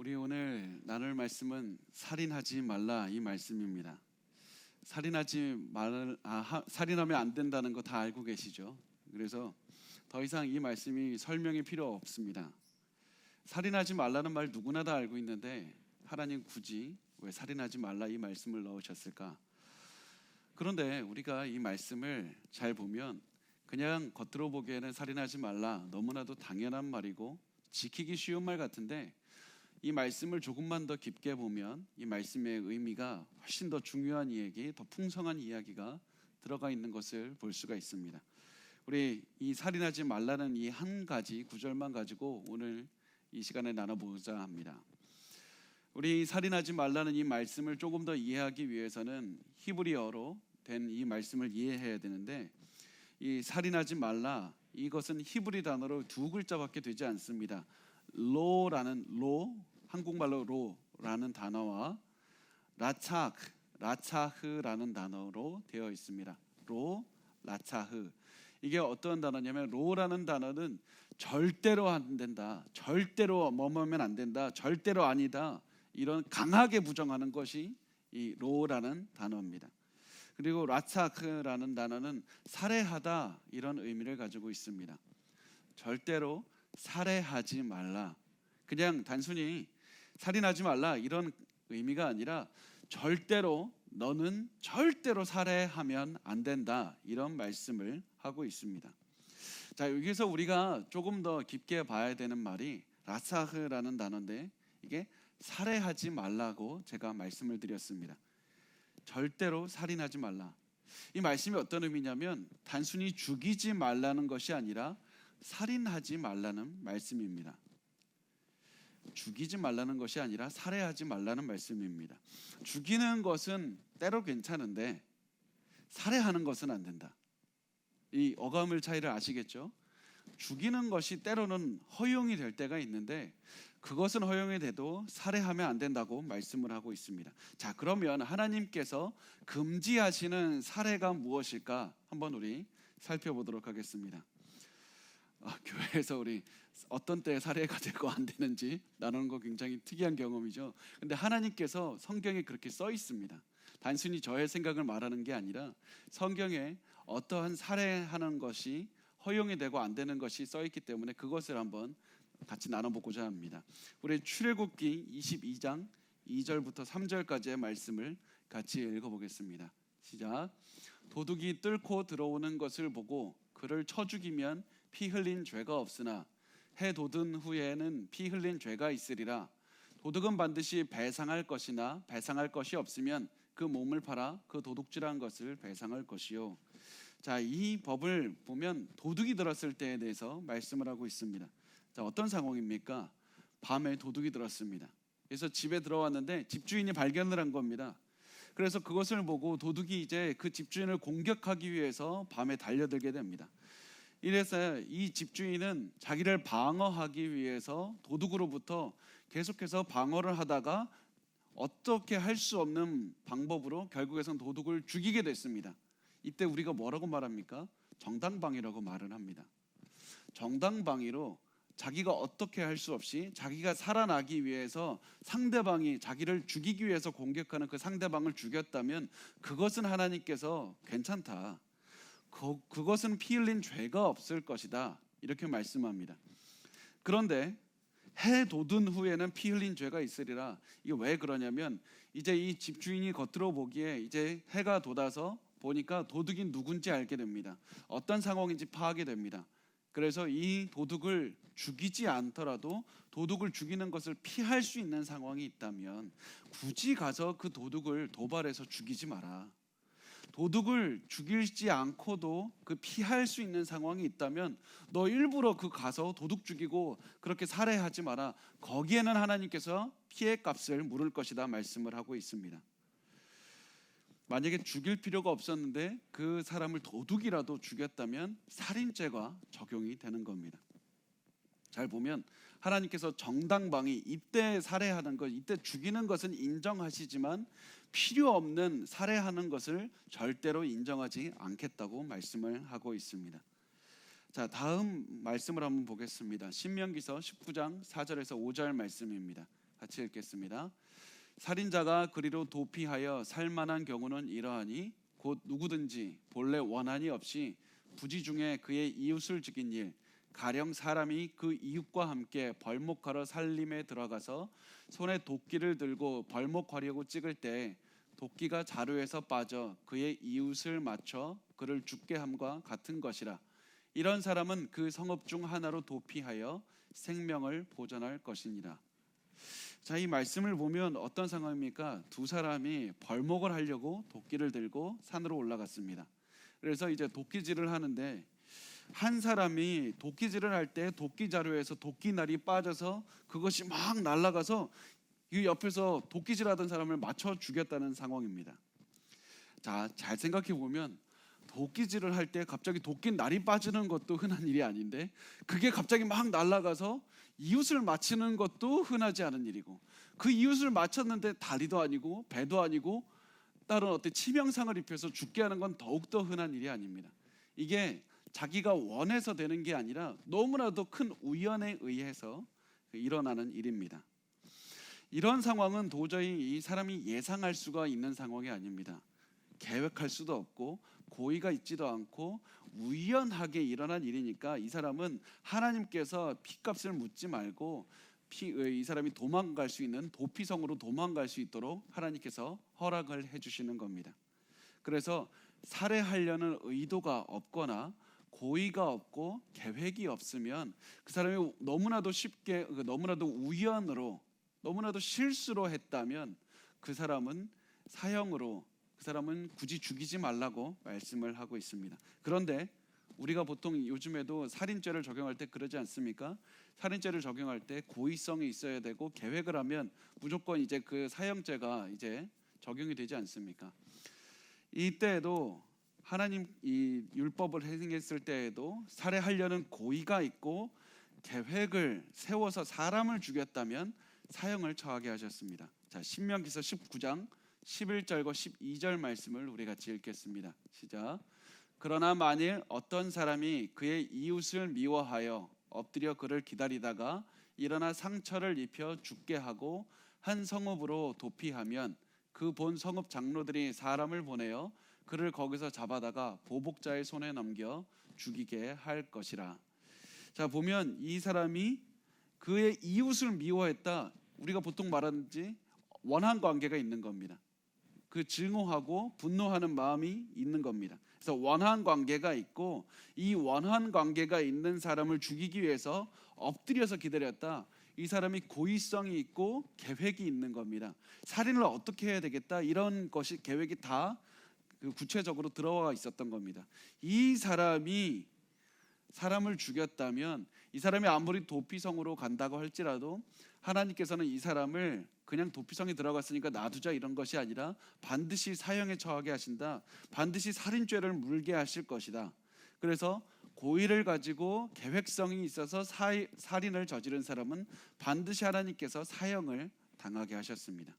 우리 오늘 나눌 말씀은 살인하지 말라 이 말씀입니다. 살인하면 안 된다는 거 다 알고 계시죠? 그래서 더 이상 이 말씀이 설명이 필요 없습니다. 살인하지 말라는 말 누구나 다 알고 있는데 하나님 굳이 왜 살인하지 말라 이 말씀을 넣으셨을까? 그런데 우리가 이 말씀을 잘 보면 그냥 겉으로 보기에는 살인하지 말라 너무나도 당연한 말이고 지키기 쉬운 말 같은데 이 말씀을 조금만 더 깊게 보면 이 말씀의 의미가 훨씬 더 중요한 이야기, 더 풍성한 이야기가 들어가 있는 것을 볼 수가 있습니다. 우리 이 살인하지 말라는 이 한 가지 구절만 가지고 오늘 이 시간에 나눠보자 합니다. 우리 살인하지 말라는 이 말씀을 조금 더 이해하기 위해서는 히브리어로 된 이 말씀을 이해해야 되는데 이 살인하지 말라 이것은 히브리 단어로 두 글자밖에 되지 않습니다. 한국말로 로라는 단어와 라차흐라는 단어로 되어 있습니다. 라차흐. 이게 어떤 단어냐면 로라는 단어는 절대로 안 된다, 절대로 뭐뭐면 안 된다, 절대로 아니다 이런 강하게 부정하는 것이 이 로라는 단어입니다. 그리고 라차흐라는 단어는 살해하다 이런 의미를 가지고 있습니다. 절대로 살해하지 말라, 그냥 단순히 살인하지 말라 이런 의미가 아니라 너는 절대로 살해하면 안 된다 이런 말씀을 하고 있습니다. 자, 여기서 우리가 조금 더 깊게 봐야 되는 말이 라사흐라는 단어인데 이게 살해하지 말라고 제가 말씀을 드렸습니다. 절대로 살인하지 말라. 이 말씀이 어떤 의미냐면 단순히 죽이지 말라는 것이 아니라 살인하지 말라는 말씀입니다. 죽이지 말라는 것이 아니라 살해하지 말라는 말씀입니다. 죽이는 것은 때로 괜찮은데 살해하는 것은 안 된다. 이 어감의 차이를 아시겠죠? 죽이는 것이 때로는 허용이 될 때가 있는데 그것은 허용이 돼도 살해하면 안 된다고 말씀을 하고 있습니다. 자, 그러면 하나님께서 금지하시는 살해가 무엇일까? 한번 우리 살펴보도록 하겠습니다. 교회에서 우리 어떤 때 살해가 되고 안 되는지 나누는 거 굉장히 특이한 경험이죠. 근데 하나님께서 성경에 그렇게 써 있습니다. 단순히 저의 생각을 말하는 게 아니라 성경에 어떠한 살해하는 것이 허용이 되고 안 되는 것이 써 있기 때문에 그것을 한번 같이 나눠보고자 합니다. 우리 출애굽기 22장 2절부터 3절까지의 말씀을 같이 읽어보겠습니다. 시작. 도둑이 뚫고 들어오는 것을 보고 그를 쳐 죽이면 피 흘린 죄가 없으나 해 돋은 후에는 피 흘린 죄가 있으리라. 도둑은 반드시 배상할 것이나 배상할 것이 없으면 그 몸을 팔아 그 도둑질한 것을 배상할 것이요. 자, 이 법을 보면 도둑이 들었을 때에 대해서 말씀을 하고 있습니다. 자, 어떤 상황입니까? 밤에 도둑이 들었습니다. 그래서 집에 들어왔는데 집주인이 발견을 한 겁니다. 그래서 그것을 보고 도둑이 이제 그 집주인을 공격하기 위해서 밤에 달려들게 됩니다. 이래서 이 집주인은 자기를 방어하기 위해서 도둑으로부터 계속해서 방어를 하다가 어떻게 할 수 없는 방법으로 결국에선 도둑을 죽이게 됐습니다. 이때 우리가 뭐라고 말합니까? 정당방위라고 말을 합니다. 정당방위로 자기가 어떻게 할 수 없이 자기가 살아나기 위해서 상대방이 자기를 죽이기 위해서 공격하는 그 상대방을 죽였다면 그것은 하나님께서 괜찮다, 그것은 피 흘린 죄가 없을 것이다 이렇게 말씀합니다. 그런데 해 돋은 후에는 피 흘린 죄가 있으리라. 이게 왜 그러냐면 이제 이 집주인이 겉으로 보기에 이제 해가 돋아서 보니까 도둑이 누군지 알게 됩니다. 어떤 상황인지 파악이 됩니다. 그래서 이 도둑을 죽이지 않더라도 도둑을 죽이는 것을 피할 수 있는 상황이 있다면 굳이 가서 그 도둑을 도발해서 죽이지 마라. 도둑을 죽이지 않고도 그 피할 수 있는 상황이 있다면 너 일부러 그 가서 도둑 죽이고 그렇게 살해하지 마라. 거기에는 하나님께서 피해 값을 물을 것이다 말씀을 하고 있습니다. 만약에 죽일 필요가 없었는데 그 사람을 도둑이라도 죽였다면 살인죄가 적용이 되는 겁니다. 잘 보면 하나님께서 정당방위, 이때 살해하는 것, 이때 죽이는 것은 인정하시지만 필요 없는 살해하는 것을 절대로 인정하지 않겠다고 말씀을 하고 있습니다. 자, 다음 말씀을 한번 보겠습니다. 신명기서 19장 4절에서 5절 말씀입니다. 같이 읽겠습니다. 살인자가 그리로 도피하여 살만한 경우는 이러하니 곧 누구든지 본래 원한이 없이 부지 중에 그의 이웃을 죽인 일, 가령 사람이 그 이웃과 함께 벌목하러 살림에 들어가서 손에 도끼를 들고 벌목하려고 찍을 때 도끼가 자루에서 빠져 그의 이웃을 맞춰 그를 죽게 함과 같은 것이라. 이런 사람은 그 성읍 중 하나로 도피하여 생명을 보존할 것이니라. 자, 이 말씀을 보면 어떤 상황입니까? 두 사람이 벌목을 하려고 도끼를 들고 산으로 올라갔습니다. 그래서 이제 도끼질을 하는데 한 사람이 도끼질을 할 때 도끼 자루에서 도끼날이 빠져서 그것이 막 날아가서 이 옆에서 도끼질하던 사람을 맞춰 죽였다는 상황입니다. 자, 잘 생각해 보면 도끼질을 할 때 갑자기 도끼날이 빠지는 것도 흔한 일이 아닌데 그게 갑자기 막 날아가서 이웃을 맞히는 것도 흔하지 않은 일이고, 그 이웃을 맞췄는데 다리도 아니고 배도 아니고 다른 어떤 치명상을 입혀서 죽게 하는 건 더욱더 흔한 일이 아닙니다. 이게 자기가 원해서 되는 게 아니라 너무나도 큰 우연에 의해서 일어나는 일입니다. 이런 상황은 도저히 이 사람이 예상할 수가 있는 상황이 아닙니다. 계획할 수도 없고 고의가 있지도 않고 우연하게 일어난 일이니까 이 사람은 하나님께서 피값을 묻지 말고 이 사람이 도망갈 수 있는 도피성으로 도망갈 수 있도록 하나님께서 허락을 해주시는 겁니다. 그래서 살해하려는 의도가 없거나 고의가 없고 계획이 없으면 그 사람이 너무나도 쉽게, 너무나도 우연으로, 너무나도 실수로 했다면 그 사람은 사형으로, 그 사람은 굳이 죽이지 말라고 말씀을 하고 있습니다. 그런데 우리가 보통 요즘에도 살인죄를 적용할 때 그러지 않습니까? 살인죄를 적용할 때 고의성이 있어야 되고 계획을 하면 무조건 이제 그 사형죄가 이제 적용이 되지 않습니까? 이때에도 하나님 이 율법을 행했을 때에도 살해하려는 고의가 있고 계획을 세워서 사람을 죽였다면 사형을 처하게 하셨습니다. 자, 신명기서 19장 11절과 12절 말씀을 우리 같이 읽겠습니다. 시작. 그러나 만일 어떤 사람이 그의 이웃을 미워하여 엎드려 그를 기다리다가 일어나 상처를 입혀 죽게 하고 한 성읍으로 도피하면 그 본 성읍 장로들이 사람을 보내어 그를 거기서 잡아다가 보복자의 손에 넘겨 죽이게 할 것이라. 자, 보면 이 사람이 그의 이웃을 미워했다. 우리가 보통 말하는지 원한 관계가 있는 겁니다. 그 증오하고 분노하는 마음이 있는 겁니다. 그래서 원한 관계가 있고 이 원한 관계가 있는 사람을 죽이기 위해서 엎드려서 기다렸다. 이 사람이 고의성이 있고 계획이 있는 겁니다. 살인을 어떻게 해야 되겠다 이런 것이 계획이 다 구체적으로 들어와 있었던 겁니다. 이 사람이 사람을 죽였다면 이 사람이 아무리 도피성으로 간다고 할지라도 하나님께서는 이 사람을 그냥 도피성에 들어갔으니까 놔두자 이런 것이 아니라 반드시 사형에 처하게 하신다. 반드시 살인죄를 물게 하실 것이다. 그래서 고의를 가지고 계획성이 있어서 살인을 저지른 사람은 반드시 하나님께서 사형을 당하게 하셨습니다.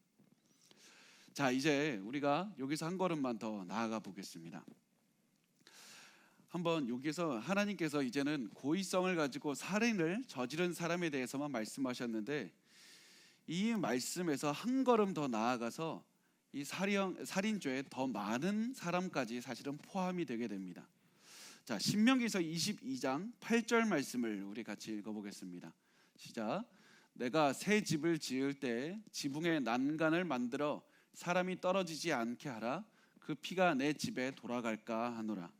자, 이제 우리가 여기서 한 걸음만 더 나아가 보겠습니다. 한번 여기서 하나님께서 이제는 고의성을 가지고 살인을 저지른 사람에 대해서만 말씀하셨는데 이 말씀에서 한 걸음 더 나아가서 이 살인죄에 더 많은 사람까지 사실은 포함이 되게 됩니다. 자, 신명기서 22장 8절 말씀을 우리 같이 읽어보겠습니다. 시작. 내가 새 집을 지을 때 지붕에 난간을 만들어 사람이 떨어지지 않게 하라. 그 피가 내 집에 돌아갈까 하노라.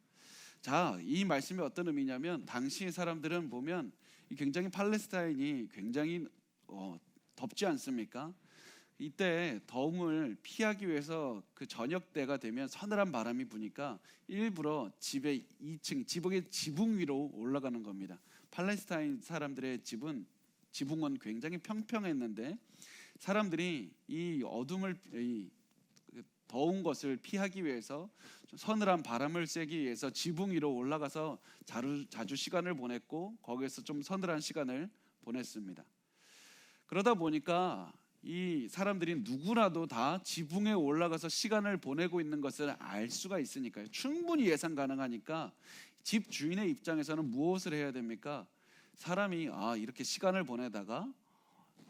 자, 이 말씀이 어떤 의미냐면 당시 사람들은 보면 굉장히 팔레스타인이 굉장히 덥지 않습니까? 이때 더움을 피하기 위해서 그 저녁 때가 되면 서늘한 바람이 부니까 일부러 집의 2층 지붕의 지붕 위로 올라가는 겁니다. 팔레스타인 사람들의 지붕은 굉장히 평평했는데 사람들이 이 어둠을 더운 것을 피하기 위해서 서늘한 바람을 쐬기 위해서 지붕 위로 올라가서 자주 시간을 보냈고 거기에서 좀 서늘한 시간을 보냈습니다. 그러다 보니까 이 사람들이 누구라도 다 지붕에 올라가서 시간을 보내고 있는 것을 알 수가 있으니까요. 충분히 예상 가능하니까 집 주인의 입장에서는 무엇을 해야 됩니까? 사람이 이렇게 시간을 보내다가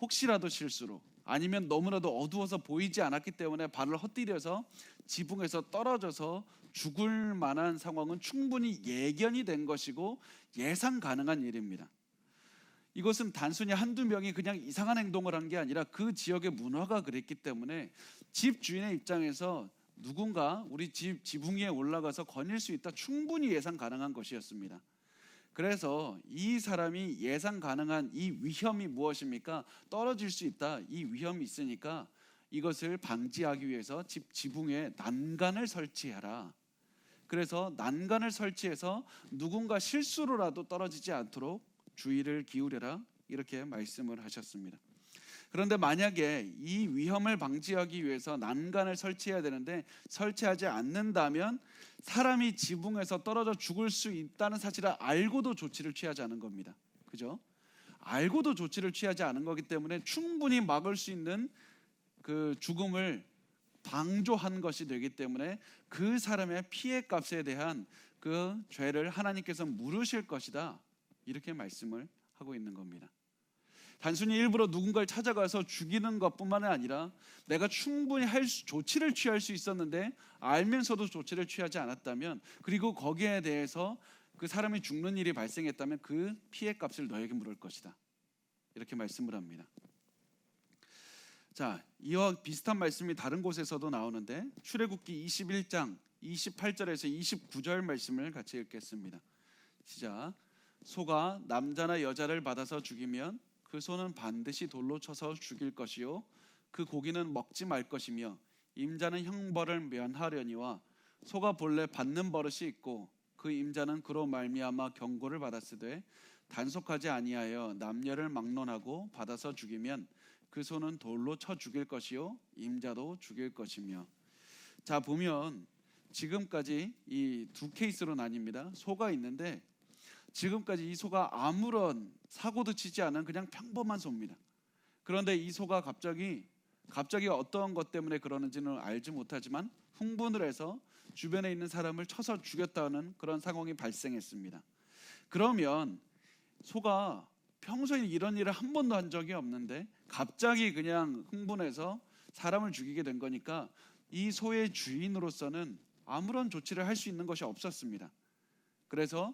혹시라도 실수로 아니면 너무나도 어두워서 보이지 않았기 때문에 발을 헛디뎌서 지붕에서 떨어져서 죽을 만한 상황은 충분히 예견이 된 것이고 예상 가능한 일입니다. 이것은 단순히 한두 명이 그냥 이상한 행동을 한 게 아니라 그 지역의 문화가 그랬기 때문에 집 주인의 입장에서 누군가 우리 집 지붕 위에 올라가서 거닐 수 있다, 충분히 예상 가능한 것이었습니다. 그래서 이 사람이 예상 가능한 이 위험이 무엇입니까? 떨어질 수 있다, 이 위험이 있으니까 이것을 방지하기 위해서 집 지붕에 난간을 설치해라. 그래서 난간을 설치해서 누군가 실수로라도 떨어지지 않도록 주의를 기울여라, 이렇게 말씀을 하셨습니다. 그런데 만약에 이 위험을 방지하기 위해서 난간을 설치해야 되는데 설치하지 않는다면 사람이 지붕에서 떨어져 죽을 수 있다는 사실을 알고도 조치를 취하지 않은 겁니다. 그죠? 알고도 조치를 취하지 않은 거기 때문에 충분히 막을 수 있는 그 죽음을 방조한 것이 되기 때문에 그 사람의 피해 값에 대한 그 죄를 하나님께서 물으실 것이다, 이렇게 말씀을 하고 있는 겁니다. 단순히 일부러 누군가를 찾아가서 죽이는 것뿐만 아니라 내가 충분히 조치를 취할 수 있었는데 알면서도 조치를 취하지 않았다면, 그리고 거기에 대해서 그 사람이 죽는 일이 발생했다면 그 피해 값을 너에게 물을 것이다, 이렇게 말씀을 합니다. 자, 이와 비슷한 말씀이 다른 곳에서도 나오는데 출애굽기 21장 28절에서 29절 말씀을 같이 읽겠습니다. 시작. 소가 남자나 여자를 받아서 죽이면 그 소는 반드시 돌로 쳐서 죽일 것이요 그 고기는 먹지 말 것이며 임자는 형벌을 면하려니와 소가 본래 받는 버릇이 있고 그 임자는 그로 말미암아 경고를 받았으되 단속하지 아니하여 남녀를 막론하고 받아서 죽이면 그 소는 돌로 쳐 죽일 것이요 임자도 죽일 것이며. 자, 보면 지금까지 이 두 케이스로 나뉩니다. 소가 있는데 지금까지 이 소가 아무런 사고도 치지 않은 그냥 평범한 소입니다. 그런데 이 소가 갑자기 어떤 것 때문에 그러는지는 알지 못하지만 흥분을 해서 주변에 있는 사람을 쳐서 죽였다는 그런 상황이 발생했습니다. 그러면 소가 평소에 이런 일을 한 번도 한 적이 없는데 갑자기 그냥 흥분해서 사람을 죽이게 된 거니까 이 소의 주인으로서는 아무런 조치를 할 수 있는 것이 없었습니다. 그래서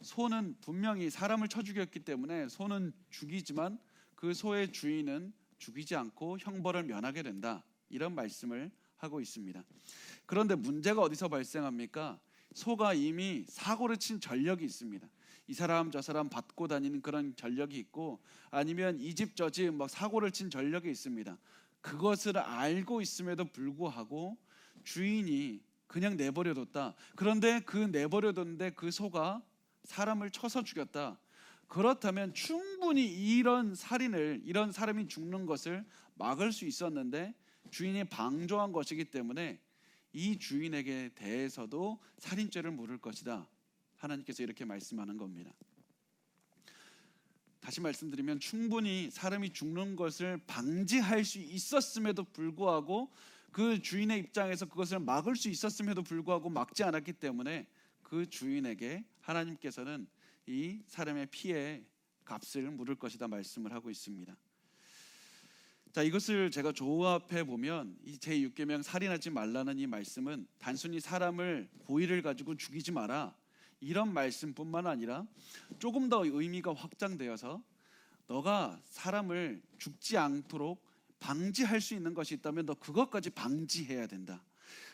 소는 분명히 사람을 쳐 죽였기 때문에 소는 죽이지만 그 소의 주인은 죽이지 않고 형벌을 면하게 된다, 이런 말씀을 하고 있습니다. 그런데 문제가 어디서 발생합니까? 소가 이미 사고를 친 전력이 있습니다. 이 사람 저 사람 받고 다니는 그런 전력이 있고 아니면 이 집 저 집 막 사고를 친 전력이 있습니다. 그것을 알고 있음에도 불구하고 주인이 그냥 내버려뒀다. 그런데 그 내버려뒀는데 그 소가 사람을 쳐서 죽였다. 그렇다면 충분히 이런 사람이 죽는 것을 막을 수 있었는데 주인이 방조한 것이기 때문에 이 주인에게 대해서도 살인죄를 물을 것이다, 하나님께서 이렇게 말씀하는 겁니다. 다시 말씀드리면 충분히 사람이 죽는 것을 방지할 수 있었음에도 불구하고 그 주인의 입장에서 그것을 막을 수 있었음에도 불구하고 막지 않았기 때문에 그 주인에게 하나님께서는 이 사람의 피해 값을 물을 것이다 말씀을 하고 있습니다. 자, 이것을 제가 조합해 보면 이 제6계명 살인하지 말라는 이 말씀은 단순히 사람을 고의를 가지고 죽이지 마라, 이런 말씀뿐만 아니라 조금 더 의미가 확장되어서 너가 사람을 죽지 않도록 방지할 수 있는 것이 있다면 너 그것까지 방지해야 된다.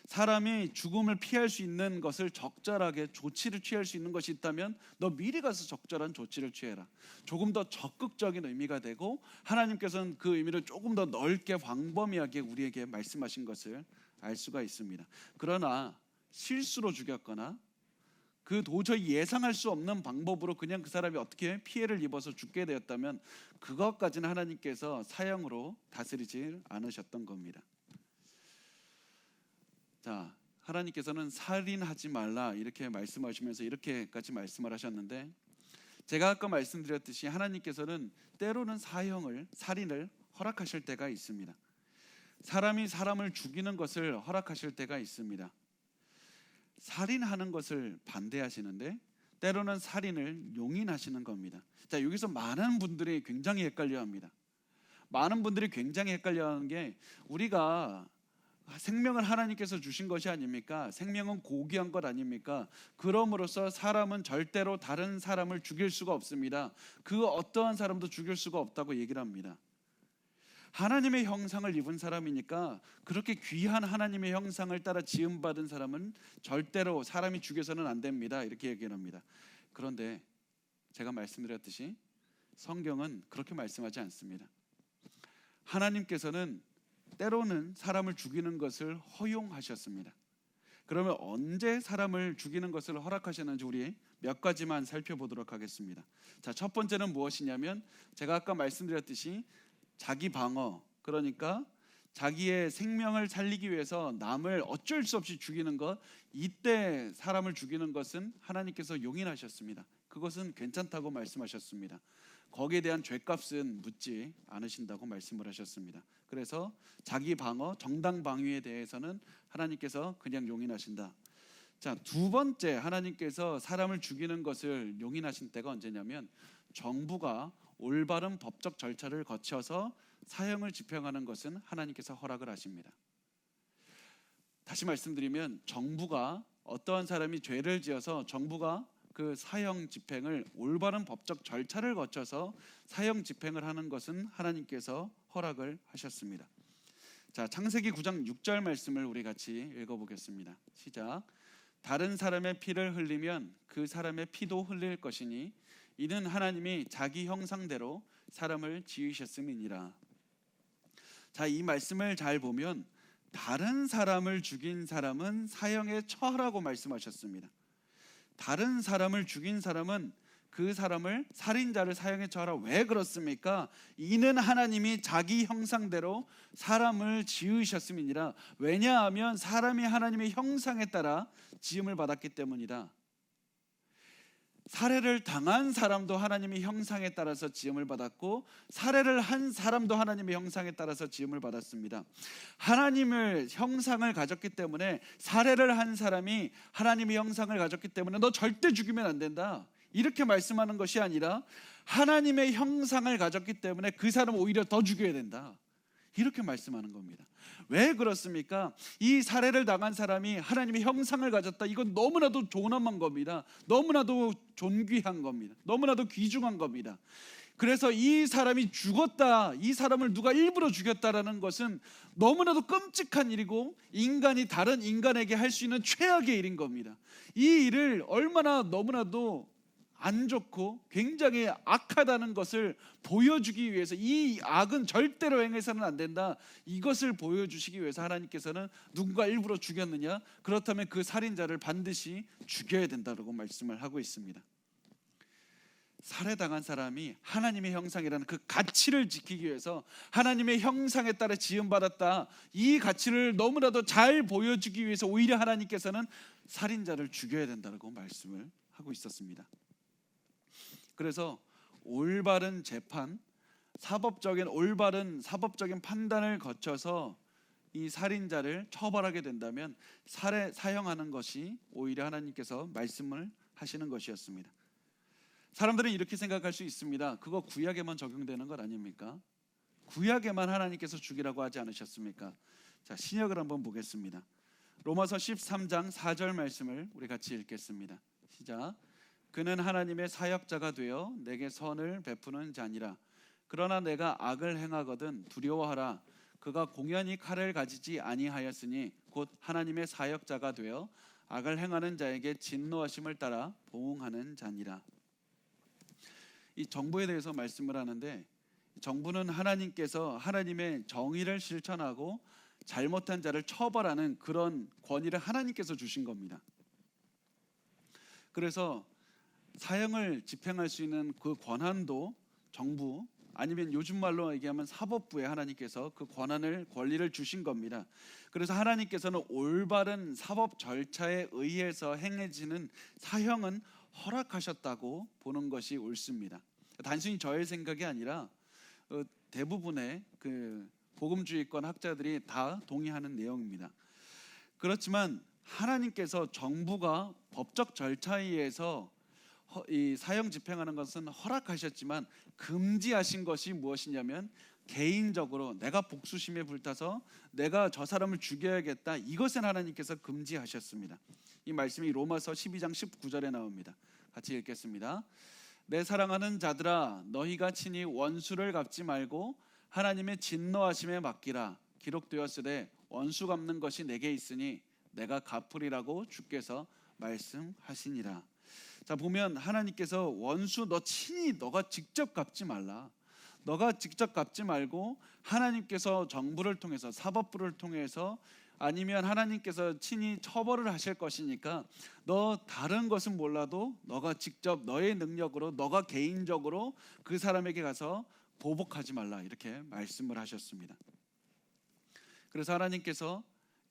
사람이 죽음을 피할 수 있는 것을 적절하게 조치를 취할 수 있는 것이 있다면 너 미리 가서 적절한 조치를 취해라. 조금 더 적극적인 의미가 되고 하나님께서는 그 의미를 조금 더 넓게 광범위하게 우리에게 말씀하신 것을 알 수가 있습니다. 그러나 실수로 죽였거나 그 도저히 예상할 수 없는 방법으로 그냥 그 사람이 어떻게 피해를 입어서 죽게 되었다면 그것까지는 하나님께서 사형으로 다스리지 않으셨던 겁니다. 자, 하나님께서는 살인하지 말라 이렇게 말씀하시면서 이렇게까지 말씀을 하셨는데 제가 아까 말씀드렸듯이 하나님께서는 때로는 살인을 허락하실 때가 있습니다. 사람이 사람을 죽이는 것을 허락하실 때가 있습니다. 살인하는 것을 반대하시는데 때로는 살인을 용인하시는 겁니다. 자, 여기서 많은 분들이 굉장히 헷갈려합니다. 많은 분들이 굉장히 헷갈려하는 게 우리가 생명을 하나님께서 주신 것이 아닙니까? 생명은 고귀한 것 아닙니까? 그럼으로써 사람은 절대로 다른 사람을 죽일 수가 없습니다. 그 어떠한 사람도 죽일 수가 없다고 얘기를 합니다. 하나님의 형상을 입은 사람이니까 그렇게 귀한 하나님의 형상을 따라 지음받은 사람은 절대로 사람이 죽여서는 안 됩니다. 이렇게 얘기를 합니다. 그런데 제가 말씀드렸듯이 성경은 그렇게 말씀하지 않습니다. 하나님께서는 때로는 사람을 죽이는 것을 허용하셨습니다. 그러면 언제 사람을 죽이는 것을 허락하셨는지 우리 몇 가지만 살펴보도록 하겠습니다. 자, 첫 번째는 무엇이냐면 제가 아까 말씀드렸듯이 자기 방어, 그러니까 자기의 생명을 살리기 위해서 남을 어쩔 수 없이 죽이는 것, 이때 사람을 죽이는 것은 하나님께서 용인하셨습니다. 그것은 괜찮다고 말씀하셨습니다. 거기에 대한 죄값은 묻지 않으신다고 말씀을 하셨습니다. 그래서 자기 방어, 정당 방위에 대해서는 하나님께서 그냥 용인하신다. 자, 두 번째 하나님께서 사람을 죽이는 것을 용인하신 때가 언제냐면 정부가 올바른 법적 절차를 거쳐서 사형을 집행하는 것은 하나님께서 허락을 하십니다. 다시 말씀드리면 정부가 어떠한 사람이 죄를 지어서 정부가 그 사형 집행을 올바른 법적 절차를 거쳐서 사형 집행을 하는 것은 하나님께서 허락을 하셨습니다. 자, 창세기 9장 6절 말씀을 우리 같이 읽어보겠습니다. 시작. 다른 사람의 피를 흘리면 그 사람의 피도 흘릴 것이니 이는 하나님이 자기 형상대로 사람을 지으셨음이니라. 자, 이 말씀을 잘 보면 다른 사람을 죽인 사람은 사형에 처하라고 말씀하셨습니다. 다른 사람을 죽인 사람은 그 사람을 살인자를 사형에 처하라. 왜 그렇습니까? 이는 하나님이 자기 형상대로 사람을 지으셨음이니라. 왜냐하면 사람이 하나님의 형상에 따라 지음을 받았기 때문이다. 살해를 당한 사람도 하나님의 형상에 따라서 지음을 받았고 살해를 한 사람도 하나님의 형상에 따라서 지음을 받았습니다. 하나님의 형상을 가졌기 때문에 살해를 한 사람이 하나님의 형상을 가졌기 때문에 너 절대 죽이면 안 된다, 이렇게 말씀하는 것이 아니라 하나님의 형상을 가졌기 때문에 그 사람 오히려 더 죽여야 된다, 이렇게 말씀하는 겁니다. 왜 그렇습니까? 이 살해를 당한 사람이 하나님의 형상을 가졌다. 이건 너무나도 존엄한 겁니다. 너무나도 존귀한 겁니다. 너무나도 귀중한 겁니다. 그래서 이 사람이 죽었다, 이 사람을 누가 일부러 죽였다라는 것은 너무나도 끔찍한 일이고 인간이 다른 인간에게 할 수 있는 최악의 일인 겁니다. 이 일을 얼마나 너무나도 안 좋고 굉장히 악하다는 것을 보여주기 위해서, 이 악은 절대로 행해서는 안 된다, 이것을 보여주시기 위해서 하나님께서는 누군가 일부러 죽였느냐? 그렇다면 그 살인자를 반드시 죽여야 된다고 말씀을 하고 있습니다. 살해당한 사람이 하나님의 형상이라는 그 가치를 지키기 위해서 하나님의 형상에 따라 지음받았다, 이 가치를 너무나도 잘 보여주기 위해서 오히려 하나님께서는 살인자를 죽여야 된다고 말씀을 하고 있었습니다. 그래서 올바른 재판, 올바른 사법적인 판단을 거쳐서 이 살인자를 처벌하게 된다면 사형하는 것이 오히려 하나님께서 말씀을 하시는 것이었습니다. 사람들은 이렇게 생각할 수 있습니다. 그거 구약에만 적용되는 것 아닙니까? 구약에만 하나님께서 죽이라고 하지 않으셨습니까? 자, 신약을 한번 보겠습니다. 로마서 13장 4절 말씀을 우리 같이 읽겠습니다. 시작. 그는 하나님의 사역자가 되어 내게 선을 베푸는 자니라. 그러나 내가 악을 행하거든 두려워하라. 그가 공연히 칼을 가지지 아니하였으니 곧 하나님의 사역자가 되어 악을 행하는 자에게 진노하심을 따라 보응하는 자니라. 이 정부에 대해서 말씀을 하는데, 정부는 하나님께서 하나님의 정의를 실천하고 잘못한 자를 처벌하는 그런 권위를 하나님께서 주신 겁니다. 그래서 사형을 집행할 수 있는 그 권한도 정부, 아니면 요즘 말로 얘기하면 사법부에 하나님께서 그 권리를 주신 겁니다. 그래서 하나님께서는 올바른 사법 절차에 의해서 행해지는 사형은 허락하셨다고 보는 것이 옳습니다. 단순히 저의 생각이 아니라 대부분의 그 복음주의권 학자들이 다 동의하는 내용입니다. 그렇지만 하나님께서 정부가 법적 절차에 의해서 이 사형 집행하는 것은 허락하셨지만 금지하신 것이 무엇이냐면 개인적으로 내가 복수심에 불타서 내가 저 사람을 죽여야겠다, 이것은 하나님께서 금지하셨습니다. 이 말씀이 로마서 12장 19절에 나옵니다. 같이 읽겠습니다. 내 사랑하는 자들아, 너희가 친히 원수를 갚지 말고 하나님의 진노하심에 맡기라. 기록되었으되 원수 갚는 것이 내게 있으니 내가 갚으리라고 주께서 말씀하시니라. 자, 보면 하나님께서 원수 너 친히 너가 직접 갚지 말라. 너가 직접 갚지 말고 하나님께서 정부를 통해서, 사법부를 통해서, 아니면 하나님께서 친히 처벌을 하실 것이니까 너 다른 것은 몰라도 너가 직접 너의 능력으로, 너가 개인적으로 그 사람에게 가서 보복하지 말라, 이렇게 말씀을 하셨습니다. 그래서 하나님께서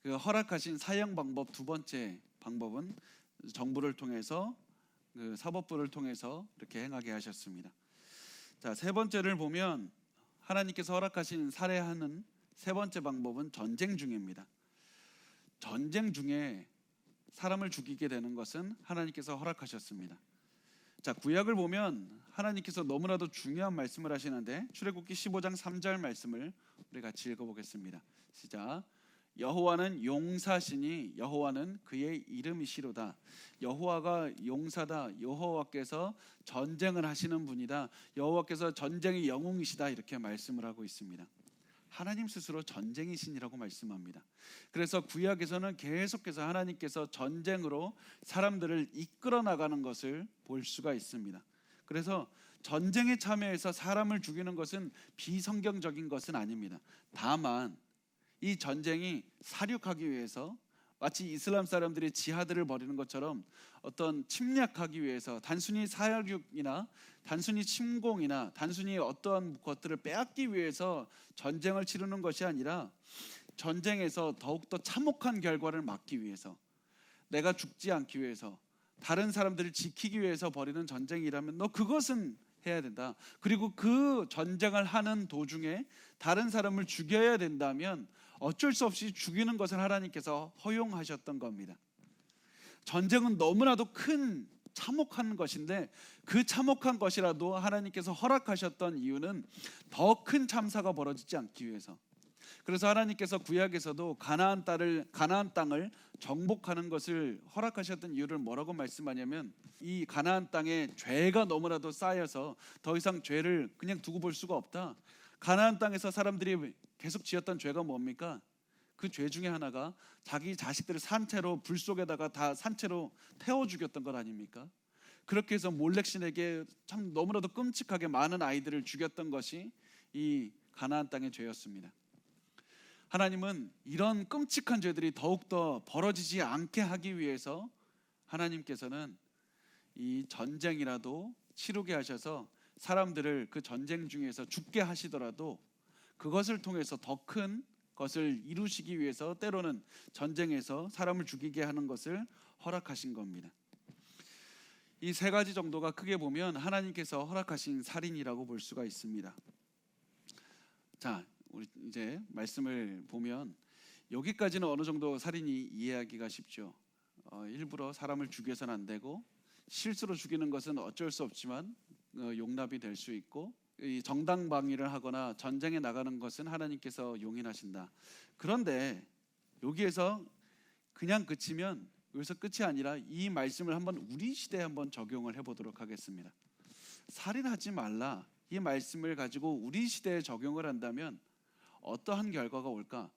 그 허락하신 사형 방법, 두 번째 방법은 정부를 통해서, 그 사법부를 통해서 이렇게 행하게 하셨습니다. 자, 세 번째를 보면 하나님께서 허락하신 살해하는 세 번째 방법은 전쟁 중입니다. 전쟁 중에 사람을 죽이게 되는 것은 하나님께서 허락하셨습니다. 자, 구약을 보면 하나님께서 너무나도 중요한 말씀을 하시는데, 출애굽기 15장 3절 말씀을 우리 같이 읽어보겠습니다. 시작. 여호와는 용사시니 여호와는 그의 이름이시로다. 여호와가 용사다. 여호와께서 전쟁을 하시는 분이다. 여호와께서 전쟁의 영웅이시다, 이렇게 말씀을 하고 있습니다. 하나님 스스로 전쟁이신이라고 말씀합니다. 그래서 구약에서는 계속해서 하나님께서 전쟁으로 사람들을 이끌어 나가는 것을 볼 수가 있습니다. 그래서 전쟁에 참여해서 사람을 죽이는 것은 비성경적인 것은 아닙니다. 다만 이 전쟁이 사륙하기 위해서, 마치 이슬람 사람들이 지하드를 벌이는 것처럼 어떤 침략하기 위해서, 단순히 사륙이나 단순히 침공이나 단순히 어떠한 것들을 빼앗기 위해서 전쟁을 치르는 것이 아니라, 전쟁에서 더욱더 참혹한 결과를 막기 위해서, 내가 죽지 않기 위해서, 다른 사람들을 지키기 위해서 벌이는 전쟁이라면 너 그것은 해야 된다. 그리고 그 전쟁을 하는 도중에 다른 사람을 죽여야 된다면 어쩔 수 없이 죽이는 것을 하나님께서 허용하셨던 겁니다. 전쟁은 너무나도 큰 참혹한 것인데, 그 참혹한 것이라도 하나님께서 허락하셨던 이유는 더 큰 참사가 벌어지지 않기 위해서. 그래서 하나님께서 구약에서도 가나안 땅을 정복하는 것을 허락하셨던 이유를 뭐라고 말씀하냐면, 이 가나안 땅에 죄가 너무나도 쌓여서 더 이상 죄를 그냥 두고 볼 수가 없다. 가나안 땅에서 사람들이 계속 지었던 죄가 뭡니까? 그 죄 중에 하나가 자기 자식들을 산채로, 불 속에다가 다 산채로 태워 죽였던 것 아닙니까? 그렇게 해서 몰렉신에게 참 너무나도 끔찍하게 많은 아이들을 죽였던 것이 이 가나안 땅의 죄였습니다. 하나님은 이런 끔찍한 죄들이 더욱더 벌어지지 않게 하기 위해서 하나님께서는 이 전쟁이라도 치르게 하셔서 사람들을 그 전쟁 중에서 죽게 하시더라도 그것을 통해서 더 큰 것을 이루시기 위해서 때로는 전쟁에서 사람을 죽이게 하는 것을 허락하신 겁니다. 이 세 가지 정도가 크게 보면 하나님께서 허락하신 살인이라고 볼 수가 있습니다. 자, 우리 이제 말씀을 보면 여기까지는 어느 정도 살인이 이해하기가 쉽죠. 일부러 사람을 죽여서는 안 되고, 실수로 죽이는 것은 어쩔 수 없지만 용납이 될 수 있고, 이 정당방위를 하거나 전쟁에 나가는 것은 하나님께서 용인하신다. 그런데 여기에서 그냥 그치면 여기서 끝이 아니라 이 말씀을 한번 우리 시대에 한번 적용을 해보도록 하겠습니다. 살인하지 말라, 이 말씀을 가지고 우리 시대에 적용을 한다면 어떠한 결과가 올까?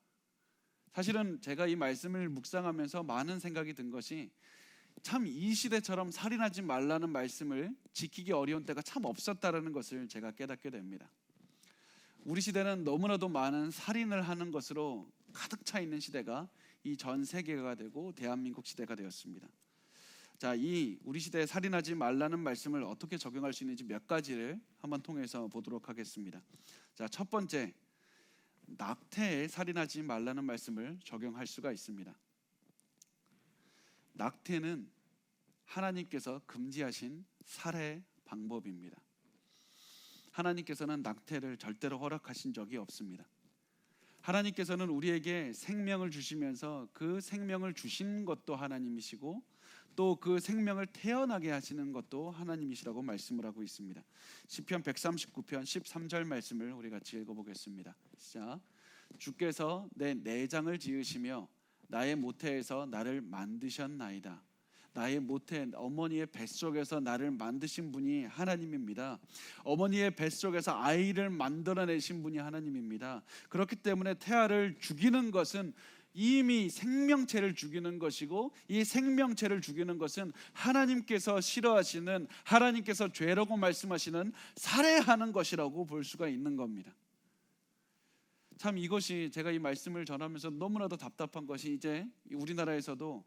사실은 제가 이 말씀을 묵상하면서 많은 생각이 든 것이, 참 이 시대처럼 살인하지 말라는 말씀을 지키기 어려운 때가 참 없었다라는 것을 제가 깨닫게 됩니다. 우리 시대는 너무나도 많은 살인을 하는 것으로 가득 차 있는 시대가 이 전 세계가 되고 대한민국 시대가 되었습니다. 자, 이 우리 시대에 살인하지 말라는 말씀을 어떻게 적용할 수 있는지 몇 가지를 한번 통해서 보도록 하겠습니다. 자, 첫 번째, 낙태에 살인하지 말라는 말씀을 적용할 수가 있습니다. 낙태는 하나님께서 금지하신 살해 방법입니다. 하나님께서는 낙태를 절대로 허락하신 적이 없습니다. 하나님께서는 우리에게 생명을 주시면서 그 생명을 주신 것도 하나님이시고, 또 그 생명을 태어나게 하시는 것도 하나님이시라고 말씀을 하고 있습니다. 시편 139편 13절 말씀을 우리 같이 읽어보겠습니다. 시작. 주께서 내 내장을 지으시며 나의 모태에서 나를 만드셨나이다. 나의 모태 어머니의 뱃속에서 나를 만드신 분이 하나님입니다. 어머니의 뱃속에서 아이를 만들어내신 분이 하나님입니다. 그렇기 때문에 태아를 죽이는 것은 이미 생명체를 죽이는 것이고, 이 생명체를 죽이는 것은 하나님께서 싫어하시는, 하나님께서 죄라고 말씀하시는 살해하는 것이라고 볼 수가 있는 겁니다. 참 이것이 제가 이 말씀을 전하면서 너무나도 답답한 것이, 이제 우리나라에서도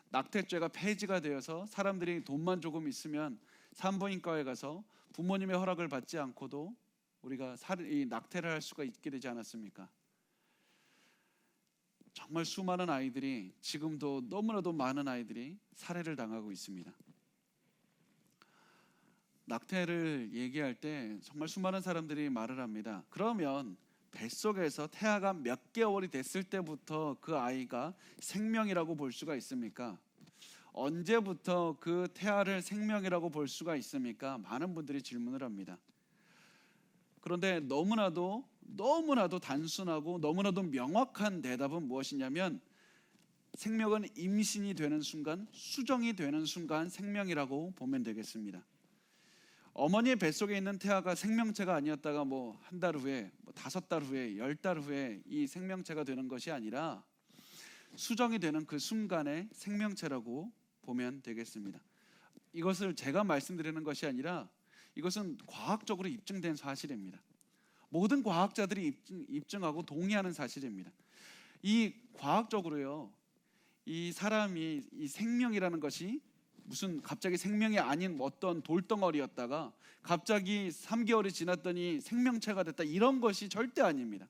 낙태죄가 폐지가 되어서 사람들이 돈만 조금 있으면 산부인과에 가서 부모님의 허락을 받지 않고도 우리가 이 낙태를 할 수가 있게 되지 않았습니까? 정말 수많은 아이들이, 지금도 너무나도 많은 아이들이 살해를 당하고 있습니다. 낙태를 얘기할 때 정말 수많은 사람들이 말을 합니다. 그러면 뱃속에서 태아가 몇 개월이 됐을 때부터 그 아이가 생명이라고 볼 수가 있습니까? 언제부터 그 태아를 생명이라고 볼 수가 있습니까? 많은 분들이 질문을 합니다. 그런데 너무나도 단순하고 너무나도 명확한 대답은 무엇이냐면, 생명은 임신이 되는 순간, 수정이 되는 순간 생명이라고 보면 되겠습니다. 어머니의 뱃속에 있는 태아가 생명체가 아니었다가 한 달 후에, 5달 후에, 10달 후에 이 생명체가 되는 것이 아니라 수정이 되는 그 순간의 생명체라고 보면 되겠습니다. 이것을 제가 말씀드리는 것이 아니라 이것은 과학적으로 입증된 사실입니다. 모든 과학자들이 입증하고 동의하는 사실입니다. 이 과학적으로요, 이 사람이 이 생명이라는 것이 무슨 갑자기 생명이 아닌 어떤 돌덩어리였다가 갑자기 3개월이 지났더니 생명체가 됐다, 이런 것이 절대 아닙니다.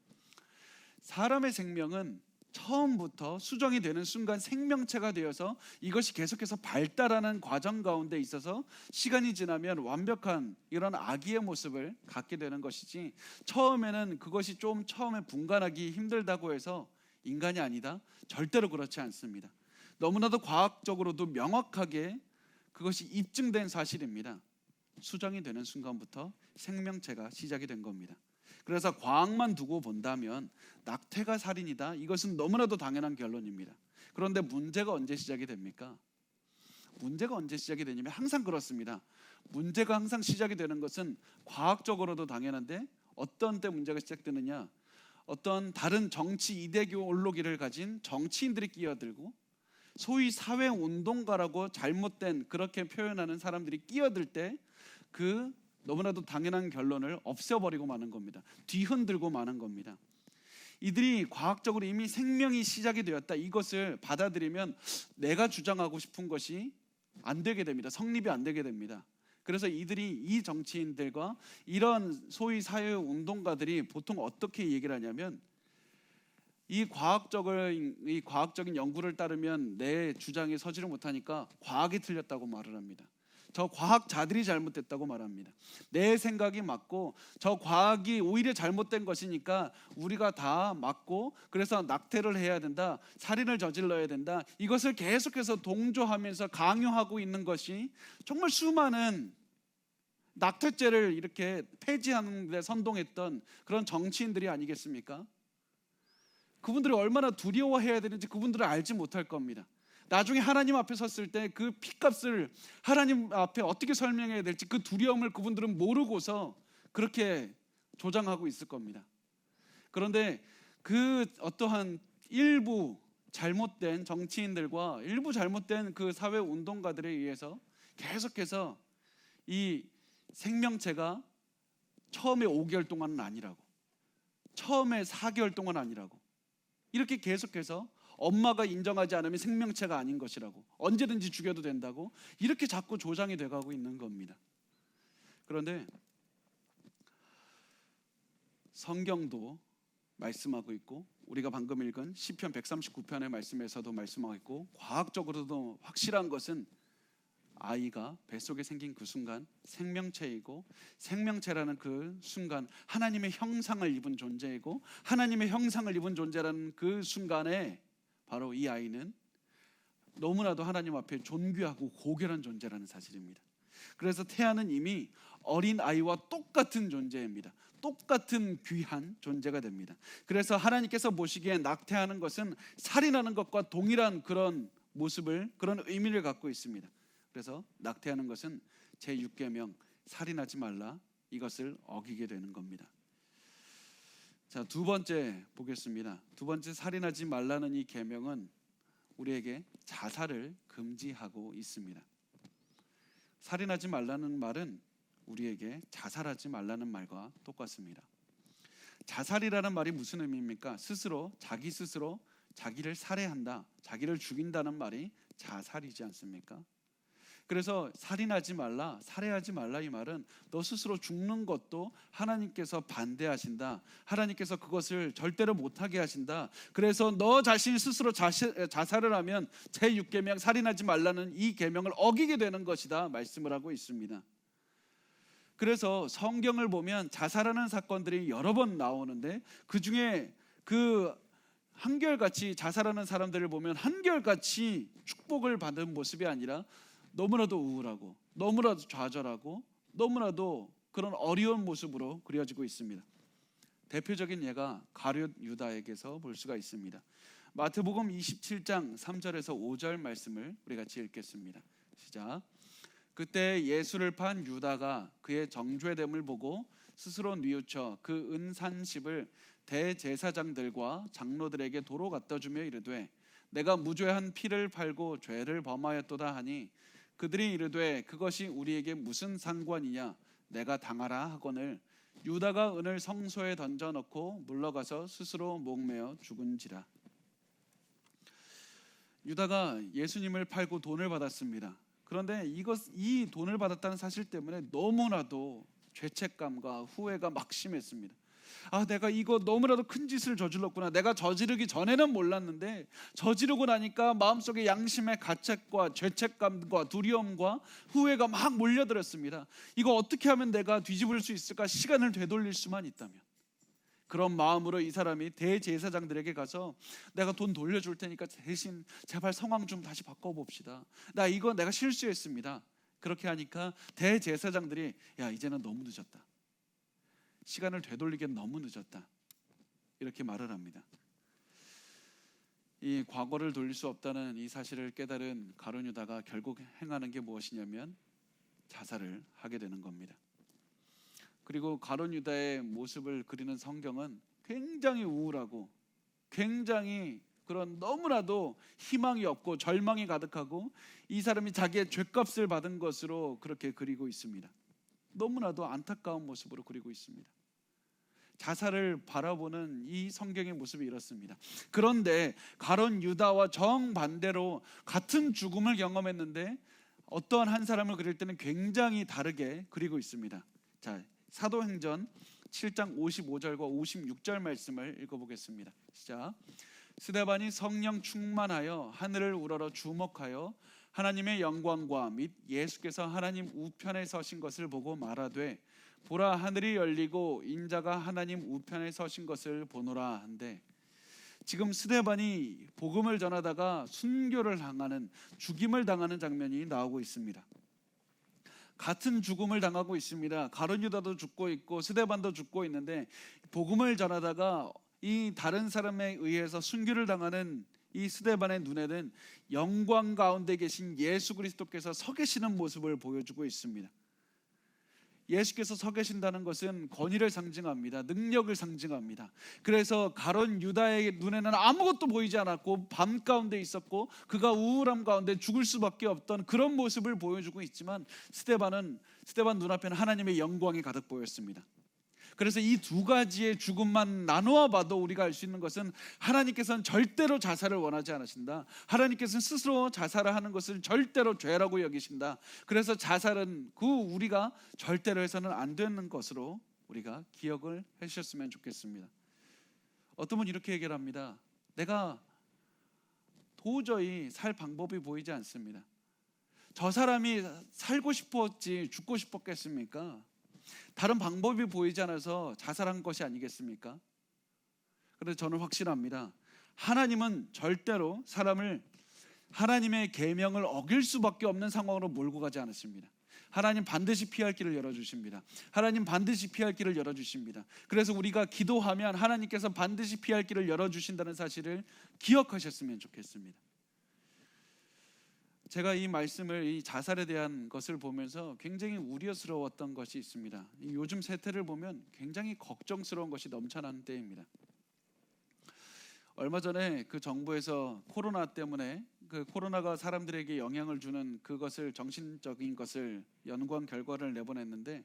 사람의 생명은 처음부터 수정이 되는 순간 생명체가 되어서 이것이 계속해서 발달하는 과정 가운데 있어서 시간이 지나면 완벽한 이런 아기의 모습을 갖게 되는 것이지, 처음에는 그것이 좀 처음에 분간하기 힘들다고 해서 인간이 아니다, 절대로 그렇지 않습니다. 너무나도 과학적으로도 명확하게 그것이 입증된 사실입니다. 수정이 되는 순간부터 생명체가 시작이 된 겁니다. 그래서 과학만 두고 본다면 낙태가 살인이다, 이것은 너무나도 당연한 결론입니다. 그런데 문제가 언제 시작이 됩니까? 문제가 언제 시작이 되냐면, 항상 그렇습니다. 문제가 항상 시작이 되는 것은 과학적으로도 당연한데, 어떤 때 문제가 시작되느냐, 어떤 다른 정치 이데올로기를 가진 정치인들이 끼어들고, 소위 사회운동가라고 잘못된 그렇게 표현하는 사람들이 끼어들 때 그 너무나도 당연한 결론을 없애버리고 마는 겁니다. 뒤흔들고 마는 겁니다. 이들이 과학적으로 이미 생명이 시작이 되었다, 이것을 받아들이면 내가 주장하고 싶은 것이 안 되게 됩니다. 성립이 안 되게 됩니다. 그래서 이 정치인들과 이런 소위 사회운동가들이 보통 어떻게 얘기를 하냐면, 이 과학적인 연구를 따르면 내 주장이 서지를 못하니까 과학이 틀렸다고 말을 합니다. 저 과학자들이 잘못됐다고 말합니다. 내 생각이 맞고 저 과학이 오히려 잘못된 것이니까 우리가 다 맞고, 그래서 낙태를 해야 된다, 살인을 저질러야 된다, 이것을 계속해서 동조하면서 강요하고 있는 것이 정말 수많은 낙태죄를 이렇게 폐지하는 데 선동했던 그런 정치인들이 아니겠습니까? 그분들이 얼마나 두려워해야 되는지 그분들은 알지 못할 겁니다. 나중에 하나님 앞에 섰을 때 그 피값을 하나님 앞에 어떻게 설명해야 될지 그 두려움을 그분들은 모르고서 그렇게 조장하고 있을 겁니다. 그런데 그 어떠한 일부 잘못된 정치인들과 일부 잘못된 그 사회운동가들에 의해서 계속해서 이 생명체가 처음에 5개월 동안은 아니라고, 처음에 4개월 동안 아니라고, 이렇게 계속해서 엄마가 인정하지 않으면 생명체가 아닌 것이라고, 언제든지 죽여도 된다고, 이렇게 자꾸 조장이 돼가고 있는 겁니다. 그런데 성경도 말씀하고 있고, 우리가 방금 읽은 시편 139편의 말씀에서도 말씀하고 있고, 과학적으로도 확실한 것은 아이가 뱃속에 생긴 그 순간 생명체이고, 생명체라는 그 순간 하나님의 형상을 입은 존재이고, 하나님의 형상을 입은 존재라는 그 순간에 바로 이 아이는 너무나도 하나님 앞에 존귀하고 고결한 존재라는 사실입니다. 그래서 태아는 이미 어린 아이와 똑같은 존재입니다. 똑같은 귀한 존재가 됩니다. 그래서 하나님께서 보시기에 낙태하는 것은 살인하는 것과 동일한 그런 모습을, 그런 의미를 갖고 있습니다. 그래서 낙태하는 것은 제6계명 살인하지 말라, 이것을 어기게 되는 겁니다. 자, 두 번째 보겠습니다. 두 번째 살인하지 말라는 이 계명은 우리에게 자살을 금지하고 있습니다. 살인하지 말라는 말은 우리에게 자살하지 말라는 말과 똑같습니다. 자살이라는 말이 무슨 의미입니까? 자기 스스로 자기를 살해한다, 자기를 죽인다는 말이 자살이지 않습니까? 그래서 살인하지 말라, 살해하지 말라, 이 말은 너 스스로 죽는 것도 하나님께서 반대하신다, 하나님께서 그것을 절대로 못하게 하신다. 그래서 너 자신 스스로 자살을 하면 제6계명 살인하지 말라는 이 계명을 어기게 되는 것이다 말씀을 하고 있습니다. 그래서 성경을 보면 자살하는 사건들이 여러 번 나오는데, 그 중에 한결같이 자살하는 사람들을 보면 한결같이 축복을 받은 모습이 아니라 너무나도 우울하고 너무나도 좌절하고 너무나도 그런 어려운 모습으로 그려지고 있습니다. 대표적인 예가 가룟 유다에게서 볼 수가 있습니다. 마태복음 27장 3절에서 5절 말씀을 우리 같이 읽겠습니다. 시작. 그때 예수를 판 유다가 그의 정죄됨을 보고 스스로 뉘우쳐 그 은산십을 대제사장들과 장로들에게 도로 갖다 주며 이르되 내가 무죄한 피를 팔고 죄를 범하였도다 하니 그들이 이르되 그것이 우리에게 무슨 상관이냐, 내가 당하라 하거늘 유다가 은을 성소에 던져 넣고 물러가서 스스로 목매어 죽은지라. 유다가 예수님을 팔고 돈을 받았습니다. 그런데 이 돈을 받았다는 사실 때문에 너무나도 죄책감과 후회가 막심했습니다. 내가 이거 너무나도 큰 짓을 저질렀구나. 내가 저지르기 전에는 몰랐는데 저지르고 나니까 마음속에 양심의 가책과 죄책감과 두려움과 후회가 막 몰려들었습니다. 이거 어떻게 하면 내가 뒤집을 수 있을까? 시간을 되돌릴 수만 있다면. 그런 마음으로 이 사람이 대제사장들에게 가서 내가 돈 돌려줄 테니까 대신 제발 상황 좀 다시 바꿔봅시다. 내가 실수했습니다. 그렇게 하니까 대제사장들이 야, 이제는 너무 늦었다. 시간을 되돌리기엔 너무 늦었다. 이렇게 말을 합니다. 이 과거를 돌릴 수 없다는 이 사실을 깨달은 가룟 유다가 결국 행하는 게 무엇이냐면 자살을 하게 되는 겁니다. 그리고 가룟 유다의 모습을 그리는 성경은 굉장히 우울하고 굉장히 그런 너무나도 희망이 없고 절망이 가득하고 이 사람이 자기의 죄값을 받은 것으로 그렇게 그리고 있습니다. 너무나도 안타까운 모습으로 그리고 있습니다. 자살을 바라보는 이 성경의 모습이 이렇습니다. 그런데 가룟 유다와 정반대로 같은 죽음을 경험했는데 어떠한 한 사람을 그릴 때는 굉장히 다르게 그리고 있습니다. 자, 사도행전 7장 55절과 56절 말씀을 읽어보겠습니다. 시작. 스데반이 성령 충만하여 하늘을 우러러 주목하여 하나님의 영광과 및 예수께서 하나님 우편에 서신 것을 보고 말하되 보라, 하늘이 열리고 인자가 하나님 우편에 서신 것을 보노라 한데, 지금 스데반이 복음을 전하다가 순교를 당하는, 죽임을 당하는 장면이 나오고 있습니다. 같은 죽음을 당하고 있습니다. 가룟 유다도 죽고 있고 스데반도 죽고 있는데, 복음을 전하다가 이 다른 사람에 의해서 순교를 당하는 이 스데반의 눈에는 영광 가운데 계신 예수 그리스도께서 서 계시는 모습을 보여주고 있습니다. 예수께서 서 계신다는 것은 권위를 상징합니다. 능력을 상징합니다. 그래서 가룟 유다의 눈에는 아무것도 보이지 않았고 밤 가운데 있었고 그가 우울함 가운데 죽을 수밖에 없던 그런 모습을 보여주고 있지만 스데반 눈앞에는 하나님의 영광이 가득 보였습니다. 그래서 이 두 가지의 죽음만 나누어 봐도 우리가 알 수 있는 것은 하나님께서는 절대로 자살을 원하지 않으신다. 하나님께서는 스스로 자살을 하는 것을 절대로 죄라고 여기신다. 그래서 자살은 우리가 절대로 해서는 안 되는 것으로 우리가 기억을 해주셨으면 좋겠습니다. 어떤 분은 이렇게 얘기를 합니다. 내가 도저히 살 방법이 보이지 않습니다. 저 사람이 살고 싶었지 죽고 싶었겠습니까? 다른 방법이 보이지 않아서 자살한 것이 아니겠습니까? 그래서 저는 확신합니다. 하나님은 절대로 사람을 하나님의 계명을 어길 수밖에 없는 상황으로 몰고 가지 않으십니다. 하나님 반드시 피할 길을 열어주십니다. 하나님 반드시 피할 길을 열어주십니다. 그래서 우리가 기도하면 하나님께서 반드시 피할 길을 열어주신다는 사실을 기억하셨으면 좋겠습니다. 제가 이 말씀을, 이 자살에 대한 것을 보면서 굉장히 우려스러웠던 것이 있습니다. 요즘 세태를 보면 굉장히 걱정스러운 것이 넘쳐나는 때입니다. 얼마 전에 그 정부에서 코로나 때문에 그 코로나가 사람들에게 영향을 주는 그것을, 정신적인 것을 연구한 결과를 내보냈는데,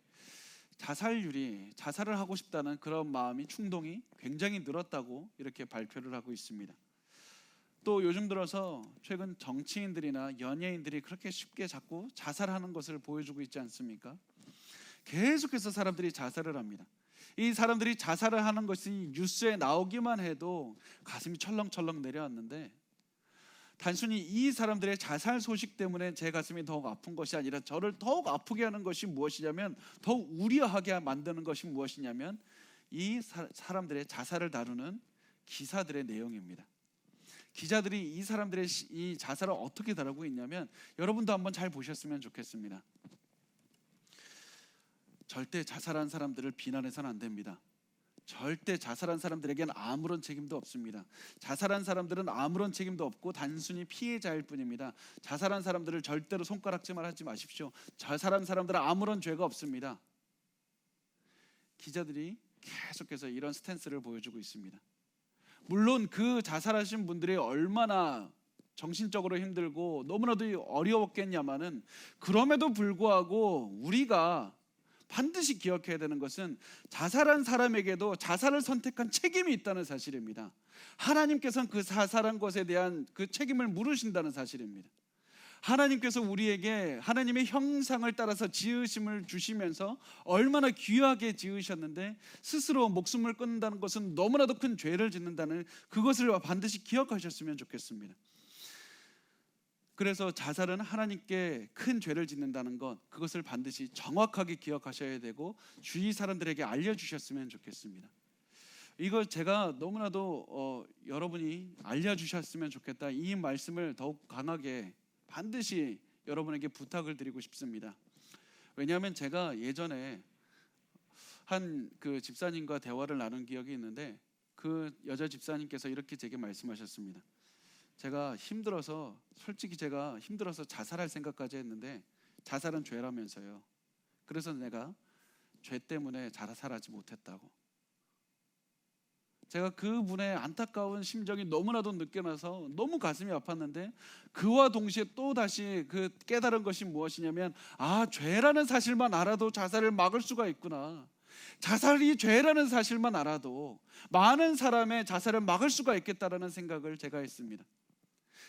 자살을 하고 싶다는 그런 마음이, 충동이 굉장히 늘었다고 이렇게 발표를 하고 있습니다. 또 요즘 들어서 최근 정치인들이나 연예인들이 그렇게 쉽게 자꾸 자살하는 것을 보여주고 있지 않습니까? 계속해서 사람들이 자살을 합니다. 이 사람들이 자살을 하는 것이 뉴스에 나오기만 해도 가슴이 철렁철렁 내려왔는데, 단순히 이 사람들의 자살 소식 때문에 제 가슴이 더욱 아픈 것이 아니라 저를 더욱 아프게 하는 것이 무엇이냐면, 더욱 우려하게 만드는 것이 무엇이냐면 이 사람들의 자살을 다루는 기사들의 내용입니다. 기자들이 이 사람들의 이 자살을 어떻게 다루고 있냐면, 여러분도 한번 잘 보셨으면 좋겠습니다. 절대 자살한 사람들을 비난해서는 안 됩니다. 절대 자살한 사람들에게는 아무런 책임도 없습니다. 자살한 사람들은 아무런 책임도 없고 단순히 피해자일 뿐입니다. 자살한 사람들을 절대로 손가락질만 하지 마십시오. 자살한 사람들은 아무런 죄가 없습니다. 기자들이 계속해서 이런 스탠스를 보여주고 있습니다. 물론 그 자살하신 분들이 얼마나 정신적으로 힘들고 너무나도 어려웠겠냐마는, 그럼에도 불구하고 우리가 반드시 기억해야 되는 것은 자살한 사람에게도 자살을 선택한 책임이 있다는 사실입니다. 하나님께서는 그 자살한 것에 대한 그 책임을 물으신다는 사실입니다. 하나님께서 우리에게 하나님의 형상을 따라서 지으심을 주시면서 얼마나 귀하게 지으셨는데, 스스로 목숨을 끊는다는 것은 너무나도 큰 죄를 짓는다는 그것을 반드시 기억하셨으면 좋겠습니다. 그래서 자살은 하나님께 큰 죄를 짓는다는 것, 그것을 반드시 정확하게 기억하셔야 되고 주위 사람들에게 알려주셨으면 좋겠습니다. 이걸 제가 너무나도 여러분이 알려주셨으면 좋겠다, 이 말씀을 더욱 강하게 반드시 여러분에게 부탁을 드리고 싶습니다. 왜냐하면 제가 예전에 한 그 집사님과 대화를 나눈 기억이 있는데, 그 여자 집사님께서 이렇게 제게 말씀하셨습니다. 솔직히 제가 힘들어서 자살할 생각까지 했는데 자살은 죄라면서요. 그래서 내가 죄 때문에 자살하지 못했다고. 제가 그분의 안타까운 심정이 너무나도 느껴나서 너무 가슴이 아팠는데, 그와 동시에 또 다시 그 깨달은 것이 무엇이냐면, 죄라는 사실만 알아도 자살을 막을 수가 있구나. 자살이 죄라는 사실만 알아도 많은 사람의 자살을 막을 수가 있겠다라는 생각을 제가 했습니다.